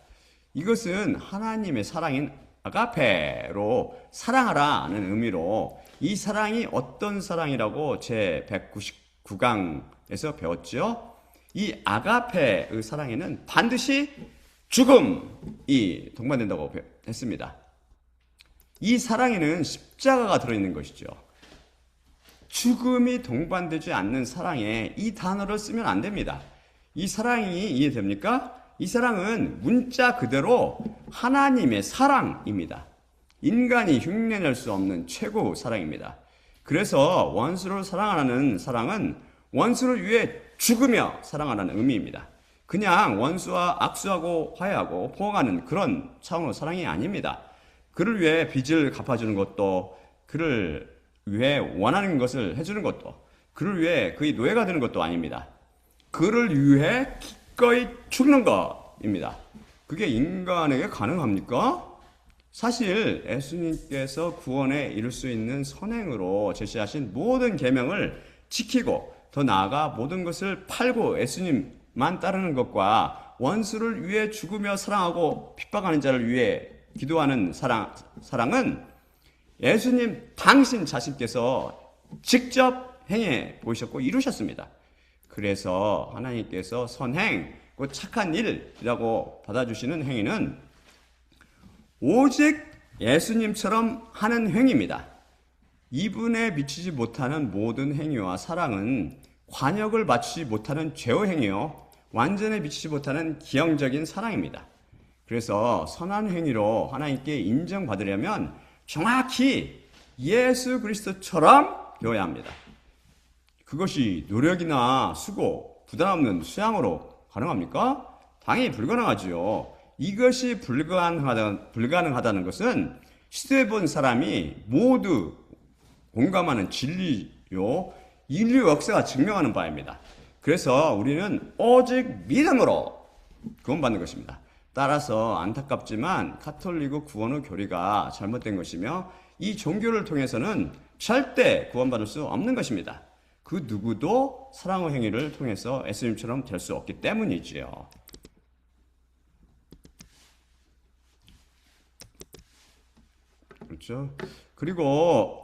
이것은 하나님의 사랑인 아가페로 사랑하라는 의미로 이 사랑이 어떤 사랑이라고 제 199강에서 배웠죠. 이 아가페의 사랑에는 반드시 죽음이 동반된다고 했습니다. 이 사랑에는 십자가가 들어있는 것이죠. 죽음이 동반되지 않는 사랑에 이 단어를 쓰면 안 됩니다. 이 사랑이 이해됩니까? 이 사랑은 문자 그대로 하나님의 사랑입니다. 인간이 흉내낼 수 없는 최고 사랑입니다. 그래서 원수를 사랑하는 사랑은 원수를 위해 죽으며 사랑하라는 의미입니다. 그냥 원수와 악수하고 화해하고 포옹하는 그런 차원의 사랑이 아닙니다. 그를 위해 빚을 갚아주는 것도, 그를 위해 원하는 것을 해주는 것도, 그를 위해 그의 노예가 되는 것도 아닙니다. 그를 위해 기꺼이 죽는 것입니다. 그게 인간에게 가능합니까? 사실 예수님께서 구원에 이룰 수 있는 선행으로 제시하신 모든 계명을 지키고 더 나아가 모든 것을 팔고 예수님만 따르는 것과 원수를 위해 죽으며 사랑하고 핍박하는 자를 위해 기도하는 사랑은 예수님 당신 자신께서 직접 행해 보셨고 이루셨습니다. 그래서 하나님께서 선행, 곧 착한 일이라고 받아주시는 행위는 오직 예수님처럼 하는 행위입니다. 이분에 미치지 못하는 모든 행위와 사랑은 관역을 맞추지 못하는 죄의 행위요, 완전에 미치지 못하는 기형적인 사랑입니다. 그래서 선한 행위로 하나님께 인정받으려면 정확히 예수 그리스도처럼 되어야 합니다. 그것이 노력이나 수고, 부담 없는 수양으로 가능합니까? 당연히 불가능하지요. 이것이 불가능하다는 것은 시도해본 사람이 모두 공감하는 진리요, 인류 역사가 증명하는 바입니다. 그래서 우리는 오직 믿음으로 구원받는 것입니다. 따라서 안타깝지만 가톨릭의 구원의 교리가 잘못된 것이며 이 종교를 통해서는 절대 구원받을 수 없는 것입니다. 그 누구도 사랑의 행위를 통해서 예수님처럼 될 수 없기 때문이지요. 그렇죠? 그리고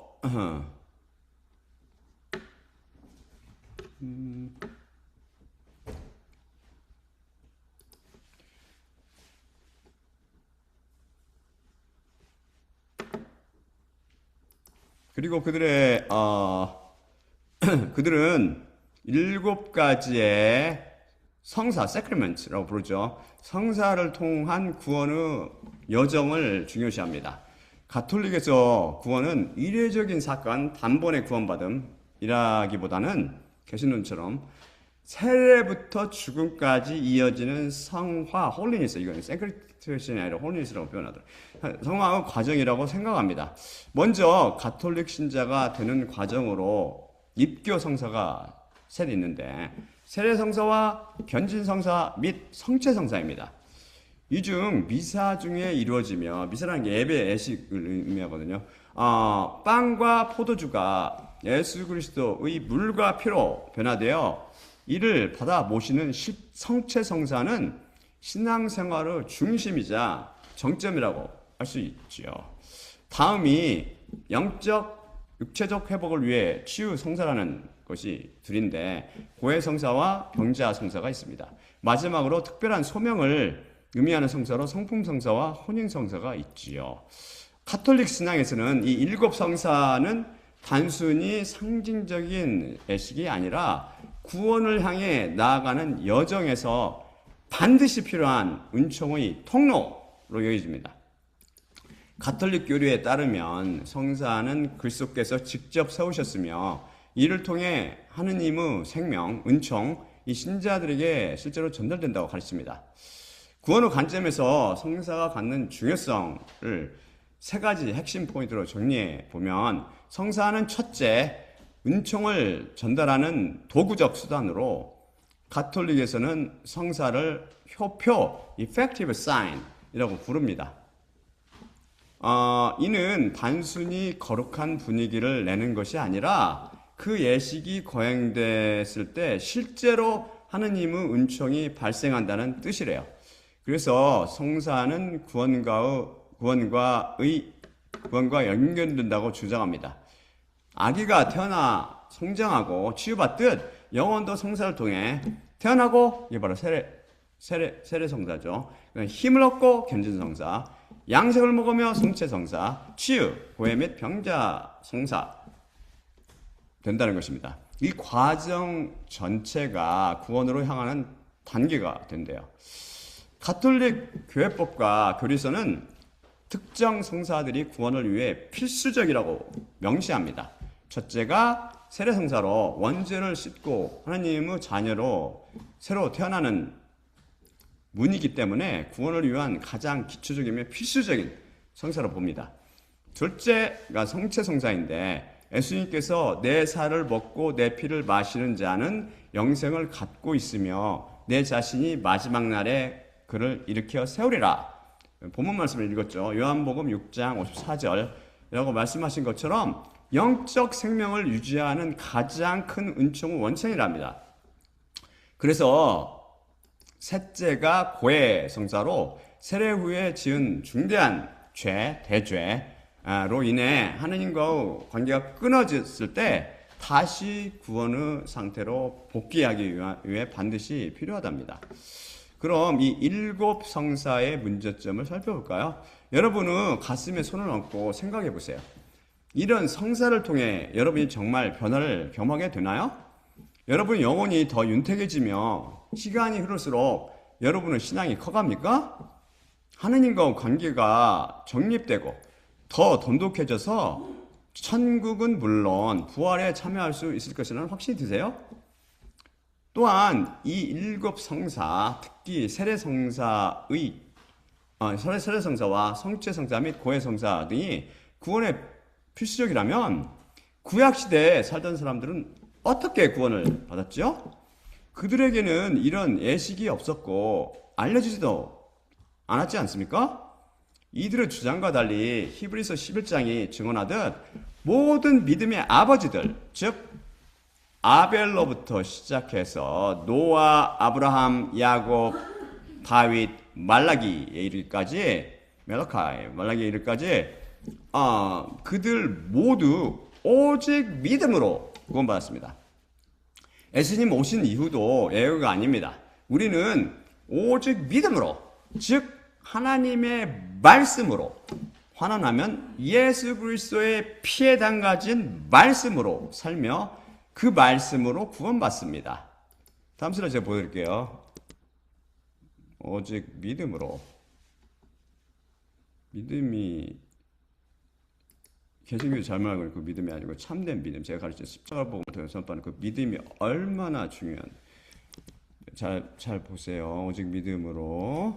그들의 그들은 7가지의 성사, 세크리먼트라고 부르죠. 성사를 통한 구원의 여정을 중요시합니다. 가톨릭에서 구원은 이례적인 사건, 단번에 구원받음이라기보다는 개신론처럼 세례부터 죽음까지 이어지는 성화, 홀리니스, 이건 생크리티션이 아니라 홀리니스라고 표현하더라고요. 성화의 과정이라고 생각합니다. 먼저 가톨릭 신자가 되는 과정으로 입교 성사가 셋 있는데 세례 성사와 견진 성사 및 성체 성사입니다. 이 중 미사 중에 이루어지며, 미사라는 게 예배, 예식을 의미하거든요. 빵과 포도주가 예수 그리스도의 물과 피로 변화되어 이를 받아 모시는 성체 성사는 신앙생활의 중심이자 정점이라고 할 수 있지요. 다음이 영적, 육체적 회복을 위해 치유 성사라는 것이 둘인데 고해 성사와 병자 성사가 있습니다. 마지막으로 특별한 소명을 의미하는 성사로 성품 성사와 혼인 성사가 있지요. 가톨릭 신앙에서는 이 7 성사는 단순히 상징적인 예식이 아니라 구원을 향해 나아가는 여정에서 반드시 필요한 은총의 통로로 여겨집니다. 가톨릭 교리에 따르면 성사는 그리스도께서 직접 세우셨으며 이를 통해 하느님의 생명, 은총, 이 신자들에게 실제로 전달된다고 가르칩니다. 구원의 관점에서 성사가 갖는 중요성을 세 가지 핵심 포인트로 정리해 보면 성사는 첫째, 은총을 전달하는 도구적 수단으로 가톨릭에서는 성사를 효표, effective sign이라고 부릅니다. 이는 단순히 거룩한 분위기를 내는 것이 아니라 그 예식이 거행됐을 때 실제로 하느님의 은총이 발생한다는 뜻이래요. 그래서 성사는 구원과 연결된다고 주장합니다. 아기가 태어나 성장하고 치유받듯 영혼도 성사를 통해 태어나고, 이게 바로 세례성사죠. 힘을 얻고 견진성사, 양식을 먹으며 성체성사, 치유, 고해 및 병자 성사 된다는 것입니다. 이 과정 전체가 구원으로 향하는 단계가 된대요. 가톨릭 교회법과 교리서는 특정 성사들이 구원을 위해 필수적이라고 명시합니다. 첫째가 세례성사로 원죄를 씻고 하나님의 자녀로 새로 태어나는 문이기 때문에 구원을 위한 가장 기초적이며 필수적인 성사로 봅니다. 둘째가 성체성사인데 예수님께서 내 살을 먹고 내 피를 마시는 자는 영생을 갖고 있으며 내 자신이 마지막 날에 그를 일으켜 세우리라. 본문 말씀을 읽었죠. 요한복음 6장 54절이라고 말씀하신 것처럼 영적 생명을 유지하는 가장 큰 은총은 원천이랍니다. 그래서 셋째가 고해 성사로 세례 후에 지은 중대한 죄, 대죄로 인해 하느님과의 관계가 끊어졌을 때 다시 구원의 상태로 복귀하기 위해 반드시 필요하답니다. 그럼 이 7 성사의 문제점을 살펴볼까요? 여러분은 가슴에 손을 얹고 생각해 보세요. 이런 성사를 통해 여러분이 정말 변화를 경험하게 되나요? 여러분 영혼이 더 윤택해지며 시간이 흐를수록 여러분의 신앙이 커갑니까? 하느님과 관계가 정립되고 더 돈독해져서 천국은 물론 부활에 참여할 수 있을 것이라는 확신이 드세요? 또한 이 7 성사, 특히 세례성사와 성체성사 및 고해성사 등이 구원의 필수적이라면 구약시대에 살던 사람들은 어떻게 구원을 받았죠? 그들에게는 이런 예식이 없었고 알려지지도 않았지 않습니까? 이들의 주장과 달리 히브리서 11장이 증언하듯 모든 믿음의 아버지들, 즉 아벨로부터 시작해서 노아, 아브라함, 야곱, 다윗, 말라기에 이르기까지 그들 모두 오직 믿음으로 구원받았습니다. 예수님 오신 이후도 예외가 아닙니다. 우리는 오직 믿음으로, 즉 하나님의 말씀으로, 환원하면 예수 그리스도의 피에 담가진 말씀으로 살며 그 말씀으로 구원받습니다. 다음 슬라이드 제가 보여드릴게요. 오직 믿음으로. 믿음이 개신교도 잘 말하고 그 믿음이 아니고 참된 믿음. 제가 가르친 십자가를 보고 선포하는 그 믿음이 얼마나 중요한. 잘 보세요. 오직 믿음으로.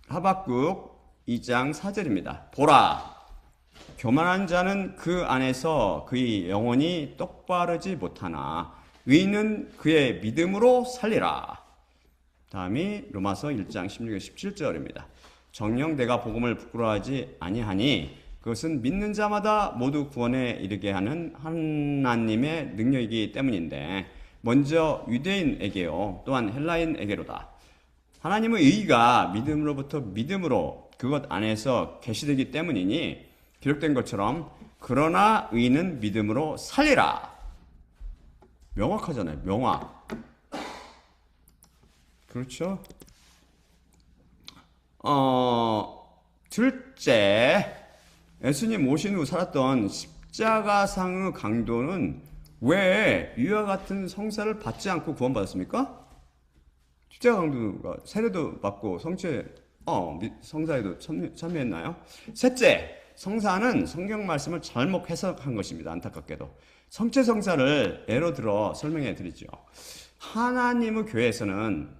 하박국 2장 4절입니다. 보라. 교만한 자는 그 안에서 그의 영혼이 똑바르지 못하나 의인은 그의 믿음으로 살리라. 다음이 로마서 1장 16절 17절입니다. 정녕 내가 복음을 부끄러워하지 아니하니 그것은 믿는 자마다 모두 구원에 이르게 하는 하나님의 능력이기 때문인데 먼저 유대인에게요 또한 헬라인에게로다. 하나님의 의가 믿음으로부터 믿음으로 그것 안에서 계시되기 때문이니 기록된 것처럼 그러나 의인은 믿음으로 살리라. 명확하잖아요. 명확. 그렇죠? 둘째, 예수님 오신 후 살았던 십자가상의 강도는 왜 이와 같은 성사를 받지 않고 구원받았습니까? 십자가 강도가 세례도 받고 성사에도 참여했나요? 셋째, 성사는 성경 말씀을 잘못 해석한 것입니다. 안타깝게도. 성체 성사를 예로 들어 설명해 드리죠. 하나님의 교회에서는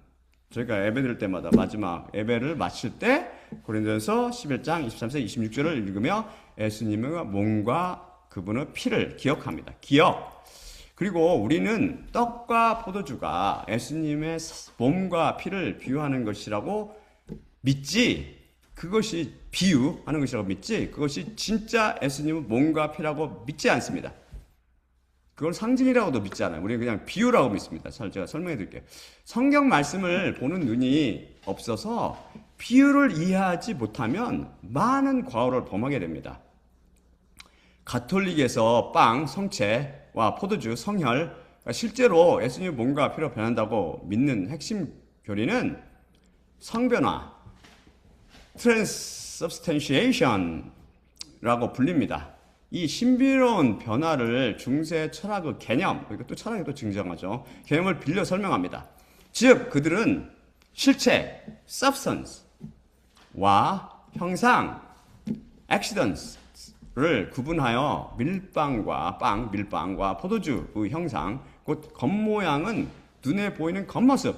저희가 예배 드릴 때마다 마지막 예배를 마칠 때 고린도전서 11장 23절 26절을 읽으며 예수님의 몸과 그분의 피를 기억합니다. 기억. 그리고 우리는 떡과 포도주가 예수님의 몸과 피를 비유하는 것이라고 믿지, 그것이 비유하는 것이라고 믿지, 그것이 진짜 예수님의 몸과 피라고 믿지 않습니다. 그걸 상징이라고도 믿지 않아요. 우리는 그냥 비유라고 믿습니다. 제가 설명해 드릴게요. 성경 말씀을 보는 눈이 없어서 비유를 이해하지 못하면 많은 과오를 범하게 됩니다. 가톨릭에서 빵, 성체와 포도주, 성혈, 실제로 예수님의 몸과 피로 변한다고 믿는 핵심 교리는 성변화, transubstantiation라고 불립니다. 이 신비로운 변화를 중세 철학의 개념, 또 철학이 또 증정하죠. 개념을 빌려 설명합니다. 즉, 그들은 실체, substance와 형상, accidents를 구분하여 밀빵과 포도주의 형상, 곧 겉모양은 눈에 보이는 겉모습,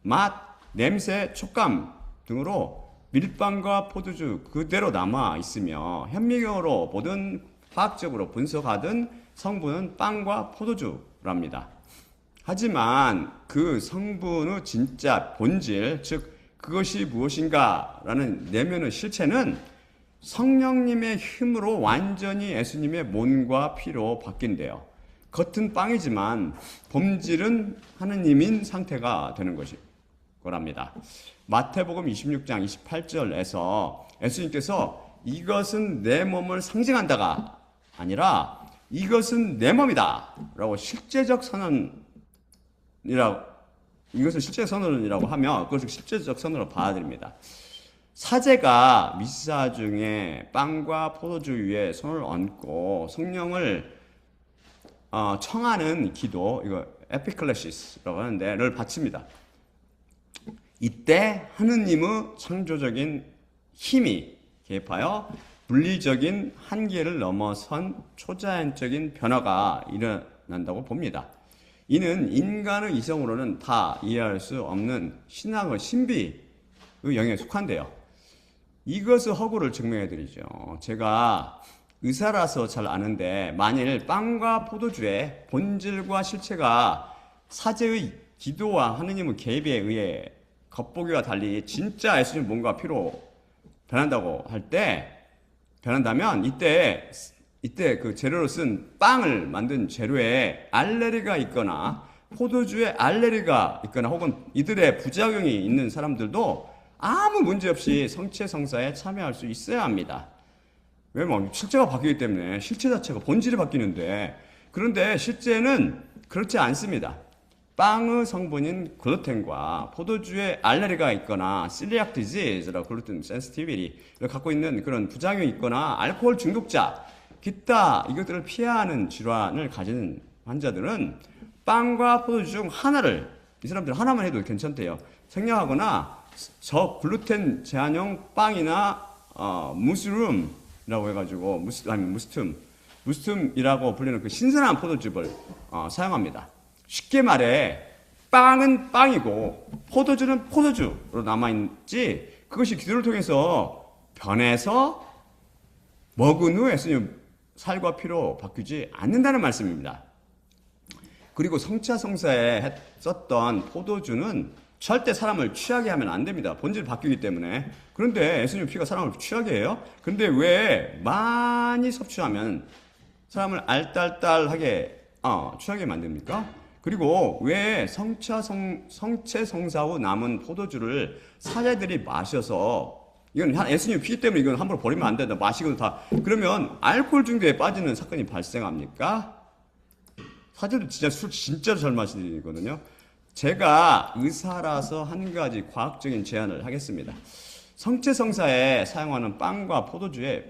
맛, 냄새, 촉감 등으로 밀빵과 포도주 그대로 남아 있으며 현미경으로 보든 화학적으로 분석하든 성분은 빵과 포도주랍니다. 하지만 그 성분의 진짜 본질, 즉 그것이 무엇인가라는 내면의 실체는 성령님의 힘으로 완전히 예수님의 몸과 피로 바뀐대요. 겉은 빵이지만 본질은 하느님인 상태가 되는 거랍니다. 마태복음 26장 28절에서 예수님께서 이것은 내 몸을 상징한다가 아니라 이것은 내 몸이다 라고 실제적 선언이라고, 이것을 실제적 선언이라고 하며 그것을 실제적 선언으로 받아들입니다. 사제가 미사 중에 빵과 포도주 위에 손을 얹고 성령을 청하는 기도, 이거 에피클레시스라고 하는데,를 바칩니다. 이때 하느님의 창조적인 힘이 개입하여 물리적인 한계를 넘어선 초자연적인 변화가 일어난다고 봅니다. 이는 인간의 이성으로는 다 이해할 수 없는 신학의 신비의 영역에 속한데요. 이것의 허구를 증명해 드리죠. 제가 의사라서 잘 아는데 만일 빵과 포도주의 본질과 실체가 사제의 기도와 하느님의 개입에 의해 겉보기와 달리 진짜 예수님 몸과 피로 변한다면 이때 그 재료로 쓴 빵을 만든 재료에 알레르기가 있거나 포도주에 알레르기가 있거나 혹은 이들의 부작용이 있는 사람들도 아무 문제 없이 성체 성사에 참여할 수 있어야 합니다. 왜냐면 실제가 바뀌기 때문에 실체 자체가 본질이 바뀌는데, 그런데 실제는 그렇지 않습니다. 빵의 성분인 글루텐과 포도주에 알레르기가 있거나 celiac disease라고 글루텐 sensitivity를 갖고 있는 그런 부작용이 있거나 알코올 중독자, 기타 이것들을 피하는 질환을 가진 환자들은 빵과 포도주 중 하나를, 이 사람들 하나만 해도 괜찮대요, 생략하거나 저 글루텐 제한용 빵이나 무스룸이라고 해가지고 무스툼이라고 불리는 그 신선한 포도즙을 사용합니다. 쉽게 말해 빵은 빵이고 포도주는 포도주로 남아있지, 그것이 기도를 통해서 변해서 먹은 후 예수님 살과 피로 바뀌지 않는다는 말씀입니다. 그리고 성차성사에 썼던 포도주는 절대 사람을 취하게 하면 안 됩니다. 본질이 바뀌기 때문에. 그런데 예수님 피가 사람을 취하게 해요? 그런데 왜 많이 섭취하면 사람을 알딸딸하게 취하게 만듭니까? 그리고 왜 성체 성사 후 남은 포도주를 사제들이 마셔서, 이건 예수님 피 때문에 이건 함부로 버리면 안 된다, 마시고도 다, 그러면 알코올 중독에 빠지는 사건이 발생합니까? 사제도 진짜 술 진짜로 잘 마시거든요. 제가 의사라서 한 가지 과학적인 제안을 하겠습니다. 성체 성사에 사용하는 빵과 포도주의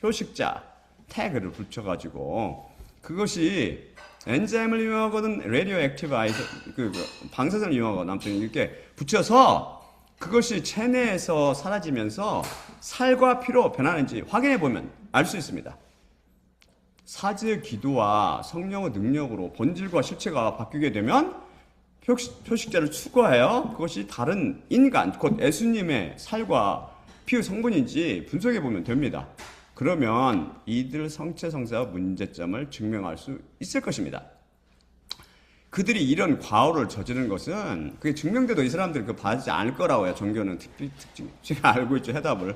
표식자 태그를 붙여가지고 그것이 엔자임을 이용하거든 레디오 액티브 방사선을 이용하거든 아무튼 이렇게 붙여서 그것이 체내에서 사라지면서 살과 피로 변하는지 확인해 보면 알 수 있습니다. 사지의 기도와 성령의 능력으로 본질과 실체가 바뀌게 되면 표식자를 추구하여 그것이 다른 인간, 곧 예수님의 살과 피의 성분인지 분석해 보면 됩니다. 그러면 이들 성체 성사의 문제점을 증명할 수 있을 것입니다. 그들이 이런 과오를 저지른 것은 그게 증명돼도 이 사람들이 그거 받지 않을 거라고요. 종교는 특징 제가 알고 있죠 해답을.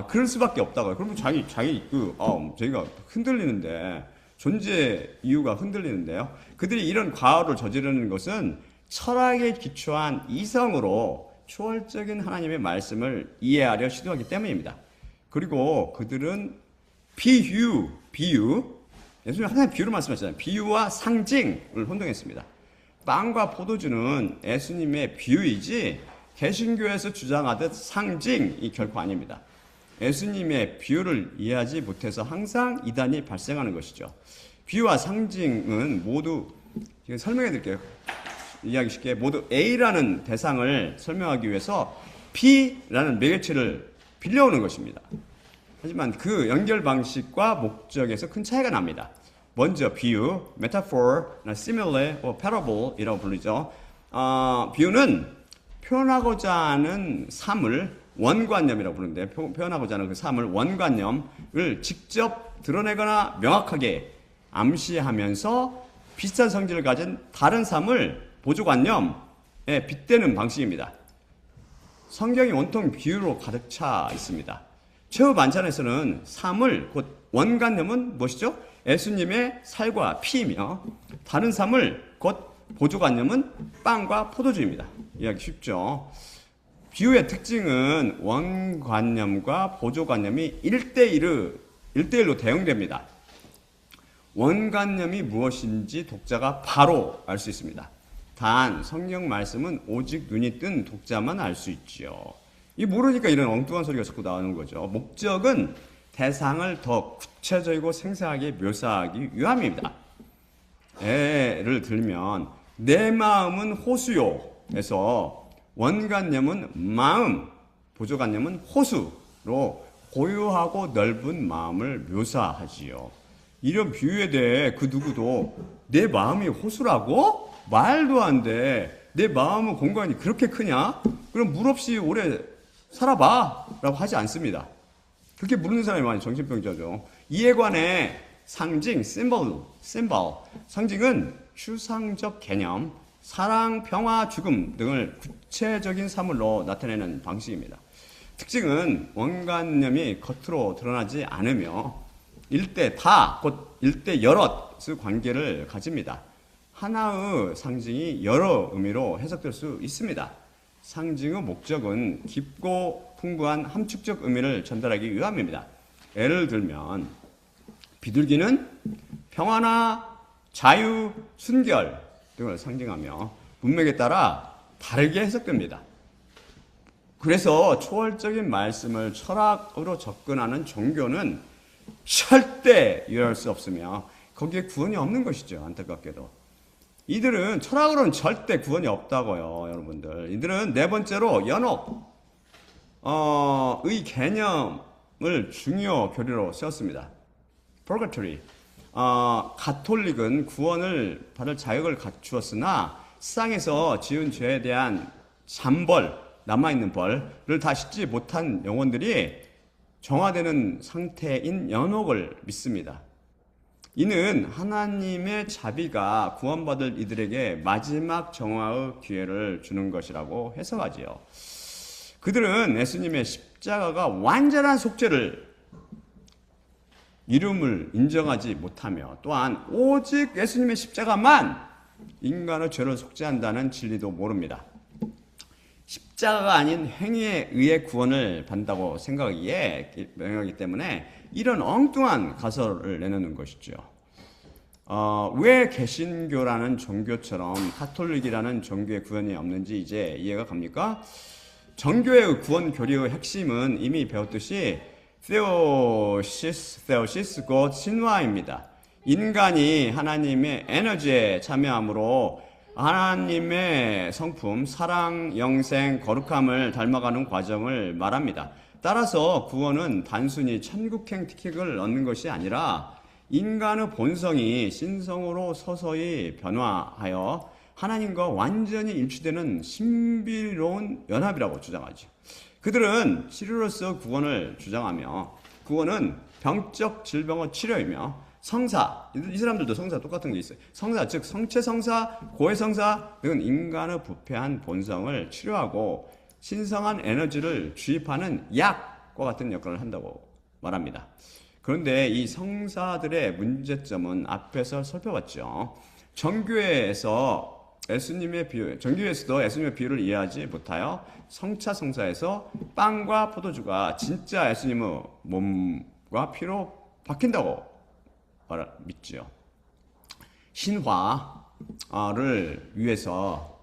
그럴 수밖에 없다고요. 그러면 저희가 흔들리는데 존재 이유가 흔들리는데요. 그들이 이런 과오를 저지르는 것은 철학에 기초한 이성으로 초월적인 하나님의 말씀을 이해하려 시도하기 때문입니다. 그리고 그들은 비유, 예수님 항상 비유로 말씀하셨잖아요. 비유와 상징을 혼동했습니다. 빵과 포도주는 예수님의 비유이지 개신교에서 주장하듯 상징이 결코 아닙니다. 예수님의 비유를 이해하지 못해서 항상 이단이 발생하는 것이죠. 비유와 상징은 모두 설명해 드릴게요. 이해하기 쉽게 모두 A라는 대상을 설명하기 위해서 B라는 매개체를 빌려오는 것입니다. 하지만 그 연결 방식과 목적에서 큰 차이가 납니다. 먼저 비유, metaphor, simile, parable이라고 부르죠. 비유는 표현하고자 하는 삶을 원관념이라고 부르는데 표현하고자 하는 그 삶을 원관념을 직접 드러내거나 명확하게 암시하면서 비슷한 성질을 가진 다른 삶을 보조관념에 빗대는 방식입니다. 성경이 온통 비유로 가득 차 있습니다. 최후 반찬에서는 삶을 곧 원관념은 무엇이죠? 예수님의 살과 피이며 다른 삶을 곧 보조관념은 빵과 포도주입니다. 이해하기 쉽죠? 비유의 특징은 원관념과 보조관념이 1대1로 대응됩니다. 원관념이 무엇인지 독자가 바로 알 수 있습니다. 단 성경 말씀은 오직 눈이 뜬 독자만 알 수 있지요. 이 모르니까 이런 엉뚱한 소리가 자꾸 나오는 거죠. 목적은 대상을 더 구체적이고 생생하게 묘사하기 위함입니다. 예를 들면 내 마음은 호수요에서 원관념은 마음, 보조관념은 호수로 고요하고 넓은 마음을 묘사하지요. 이런 비유에 대해 그 누구도 내 마음이 호수라고? 말도 안 돼. 내 마음은 공간이 그렇게 크냐? 그럼 물 없이 오래 살아봐 라고 하지 않습니다. 그렇게 물는 사람이 많이 정신병자죠. 이에 관해 상징, symbol. 상징은 추상적 개념, 사랑, 평화, 죽음 등을 구체적인 사물로 나타내는 방식입니다. 특징은 원관념이 겉으로 드러나지 않으며 일대 다, 곧 일대 여럿의 관계를 가집니다. 하나의 상징이 여러 의미로 해석될 수 있습니다. 상징의 목적은 깊고 풍부한 함축적 의미를 전달하기 위함입니다. 예를 들면 비둘기는 평화나 자유, 순결 등을 상징하며 문맥에 따라 다르게 해석됩니다. 그래서 초월적인 말씀을 철학으로 접근하는 종교는 절대 이해할 수 없으며 거기에 구원이 없는 것이죠. 안타깝게도. 이들은 철학으로는 절대 구원이 없다고요. 여러분들. 이들은 네 번째로 연옥의 개념을 중요 교리로 세웠습니다. Purgatory. 가톨릭은 구원을 받을 자격을 갖추었으나 세상에서 지은 죄에 대한 잔벌, 남아있는 벌을 다 씻지 못한 영혼들이 정화되는 상태인 연옥을 믿습니다. 이는 하나님의 자비가 구원받을 이들에게 마지막 정화의 기회를 주는 것이라고 해석하지요. 그들은 예수님의 십자가가 완전한 속죄를 이름을 인정하지 못하며 또한 오직 예수님의 십자가만 인간의 죄를 속죄한다는 진리도 모릅니다. 십자가가 아닌 행위에 의해 구원을 받는다고 생각하기 때문에 이런 엉뚱한 가설을 내놓는 것이죠. 왜 개신교라는 종교처럼 가톨릭이라는 종교의 구원이 없는지 이제 이해가 갑니까? 정교의 구원 교리의 핵심은 이미 배웠듯이 theosis 곧 신화입니다. 인간이 하나님의 에너지에 참여함으로 하나님의 성품, 사랑, 영생, 거룩함을 닮아가는 과정을 말합니다. 따라서 구원은 단순히 천국행 티켓을 얻는 것이 아니라 인간의 본성이 신성으로 서서히 변화하여 하나님과 완전히 일치되는 신비로운 연합이라고 주장하죠. 그들은 치료로서 구원을 주장하며 구원은 병적 질병의 치료이며 성사, 이 사람들도 성사 똑같은 게 있어요. 성사, 즉 성체성사, 고해성사 등은 인간의 부패한 본성을 치료하고 신성한 에너지를 주입하는 약과 같은 역할을 한다고 말합니다. 그런데 이 성사들의 문제점은 앞에서 살펴봤죠. 정교회에서도 예수님의 비유를 이해하지 못하여 성차 성사에서 빵과 포도주가 진짜 예수님의 몸과 피로 바뀐다고 믿지요. 신화를 위해서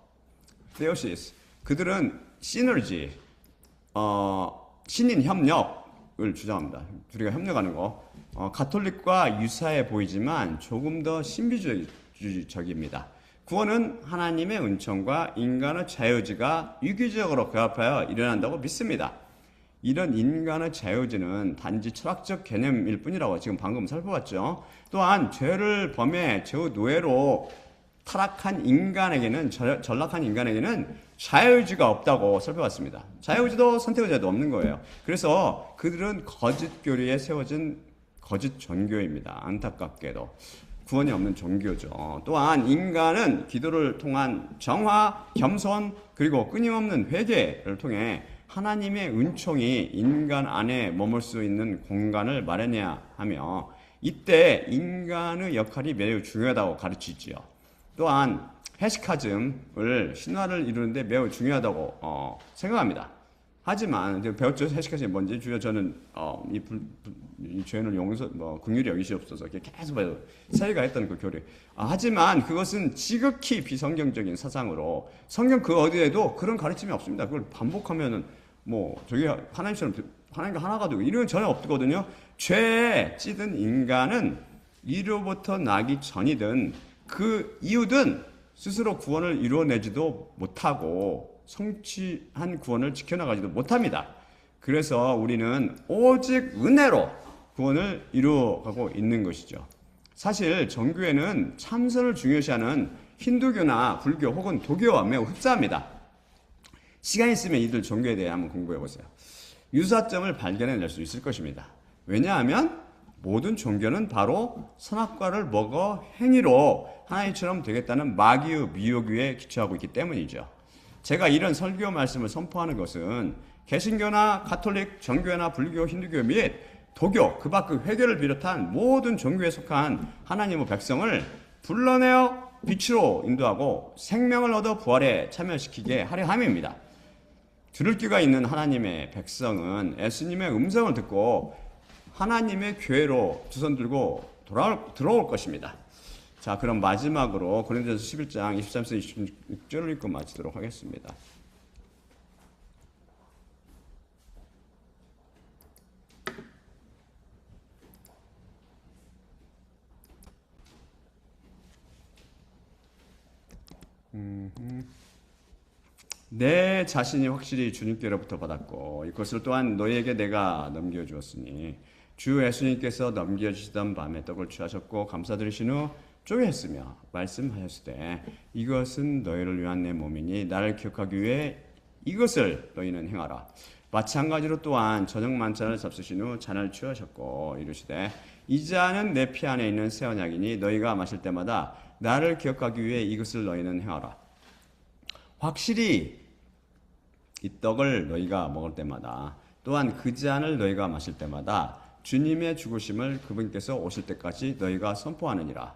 theosis, 그들은 시너지, 신인 협력을 주장합니다. 우리가 협력하는 거. 가톨릭과 유사해 보이지만 조금 더 신비주의적입니다. 구원은 하나님의 은총과 인간의 자유지가 유기적으로 결합하여 일어난다고 믿습니다. 이런 인간의 자유지는 단지 철학적 개념일 뿐이라고 지금 방금 살펴봤죠. 또한 죄를 범해 죄의 노예로 타락한 인간에게는, 전락한 인간에게는 자유의지가 없다고 살펴봤습니다. 자유의지도 선택의지도 없는 거예요. 그래서 그들은 거짓 교리에 세워진 거짓 종교입니다. 안타깝게도 구원이 없는 종교죠. 또한 인간은 기도를 통한 정화, 겸손, 그리고 끊임없는 회개를 통해 하나님의 은총이 인간 안에 머물 수 있는 공간을 마련해야 하며 이때 인간의 역할이 매우 중요하다고 가르치지요. 또한 헤시카즘을 신화를 이루는데 매우 중요하다고 생각합니다. 하지만 배웠죠. 헤시카즘이 뭔지. 주여 저는 이 죄인을 긍휼히 여기시옵소서 계속 사이가 했던 그 교리. 하지만 그것은 지극히 비성경적인 사상으로 성경 그 어디에도 그런 가르침이 없습니다. 그걸 반복하면은 저기 하나님처럼 하나님과 하나가 되고 이런 건 전혀 없거든요. 죄에 찌든 인간은 이로부터 나기 전이든 그 이유든 스스로 구원을 이루어내지도 못하고 성취한 구원을 지켜나가지도 못합니다. 그래서 우리는 오직 은혜로 구원을 이루어가고 있는 것이죠. 사실 정교회는 참선을 중요시하는 힌두교나 불교 혹은 도교와 매우 흡사합니다. 시간 있으면 이들 종교에 대해 한번 공부해 보세요. 유사점을 발견해낼 수 있을 것입니다. 왜냐하면 모든 종교는 바로 선악과를 먹어 행위로 하나님처럼 되겠다는 마귀의 미혹 위에 기초하고 있기 때문이죠. 제가 이런 설교 말씀을 선포하는 것은 개신교나 가톨릭, 정교회나 불교, 힌두교 및 도교, 그 밖의 회교를 비롯한 모든 종교에 속한 하나님의 백성을 불러내어 빛으로 인도하고 생명을 얻어 부활에 참여시키게 하려 함입니다. 들을 귀가 있는 하나님의 백성은 예수님의 음성을 듣고 하나님의 교회로 두 손 들고 들어올 것입니다. 자, 그럼 마지막으로 고린도전서 11장 23절 26절을 읽고 마치도록 하겠습니다. 내 자신이 확실히 주님께로부터 받았고 이것을 또한 너희에게 내가 넘겨주었으니 주 예수님께서 넘겨주시던 밤에 떡을 취하셨고 감사드리신 후 쪼개었으며 말씀하셨으되 이것은 너희를 위한 내 몸이니 나를 기억하기 위해 이것을 너희는 행하라. 마찬가지로 또한 저녁 만찬을 잡수신 후 잔을 취하셨고 이르시되 이 잔은 내 피 안에 있는 새 언약이니 너희가 마실 때마다 나를 기억하기 위해 이것을 너희는 행하라. 확실히 이 떡을 너희가 먹을 때마다 또한 그 잔을 너희가 마실 때마다 주님의 죽으심을 그분께서 오실 때까지 너희가 선포하느니라.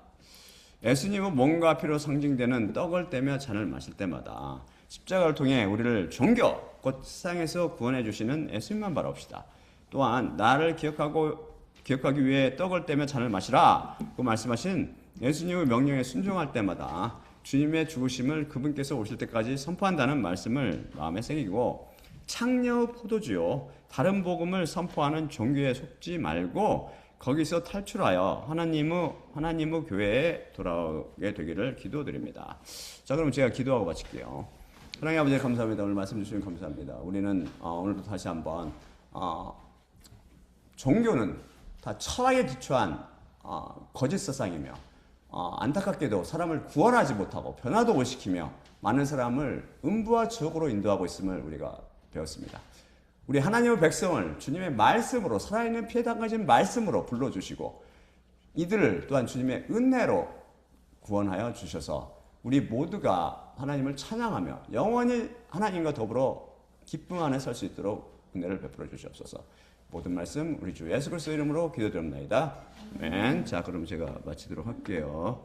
예수님의 몸과 피로 상징되는 떡을 떼며 잔을 마실 때마다 십자가를 통해 우리를 종교, 곧 세상에서 구원해 주시는 예수님만 바라봅시다. 또한 나를 기억하기 위해 떡을 떼며 잔을 마시라 그 말씀하신 예수님의 명령에 순종할 때마다 주님의 죽으심을 그분께서 오실 때까지 선포한다는 말씀을 마음에 새기고 창녀 포도주요 다른 복음을 선포하는 종교에 속지 말고 거기서 탈출하여 하나님의 교회에 돌아오게 되기를 기도드립니다. 자, 그럼 제가 기도하고 마칠게요. 하나님 아버지 감사합니다. 오늘 말씀 주시면 감사합니다. 우리는 오늘도 다시 한번 종교는 다 철학에 기초한 거짓 사상이며 안타깝게도 사람을 구원하지 못하고 변화도 못 시키며 많은 사람을 음부와 지옥으로 인도하고 있음을 우리가 배웠습니다. 우리 하나님의 백성을 주님의 말씀으로 살아있는 피해 담가진 말씀으로 불러주시고 이들을 또한 주님의 은혜로 구원하여 주셔서 우리 모두가 하나님을 찬양하며 영원히 하나님과 더불어 기쁨 안에 설 수 있도록 은혜를 베풀어 주시옵소서. 모든 말씀 우리 주 예수 그리스도 이름으로 기도드립니다. 아멘. 자, 그럼 제가 마치도록 할게요.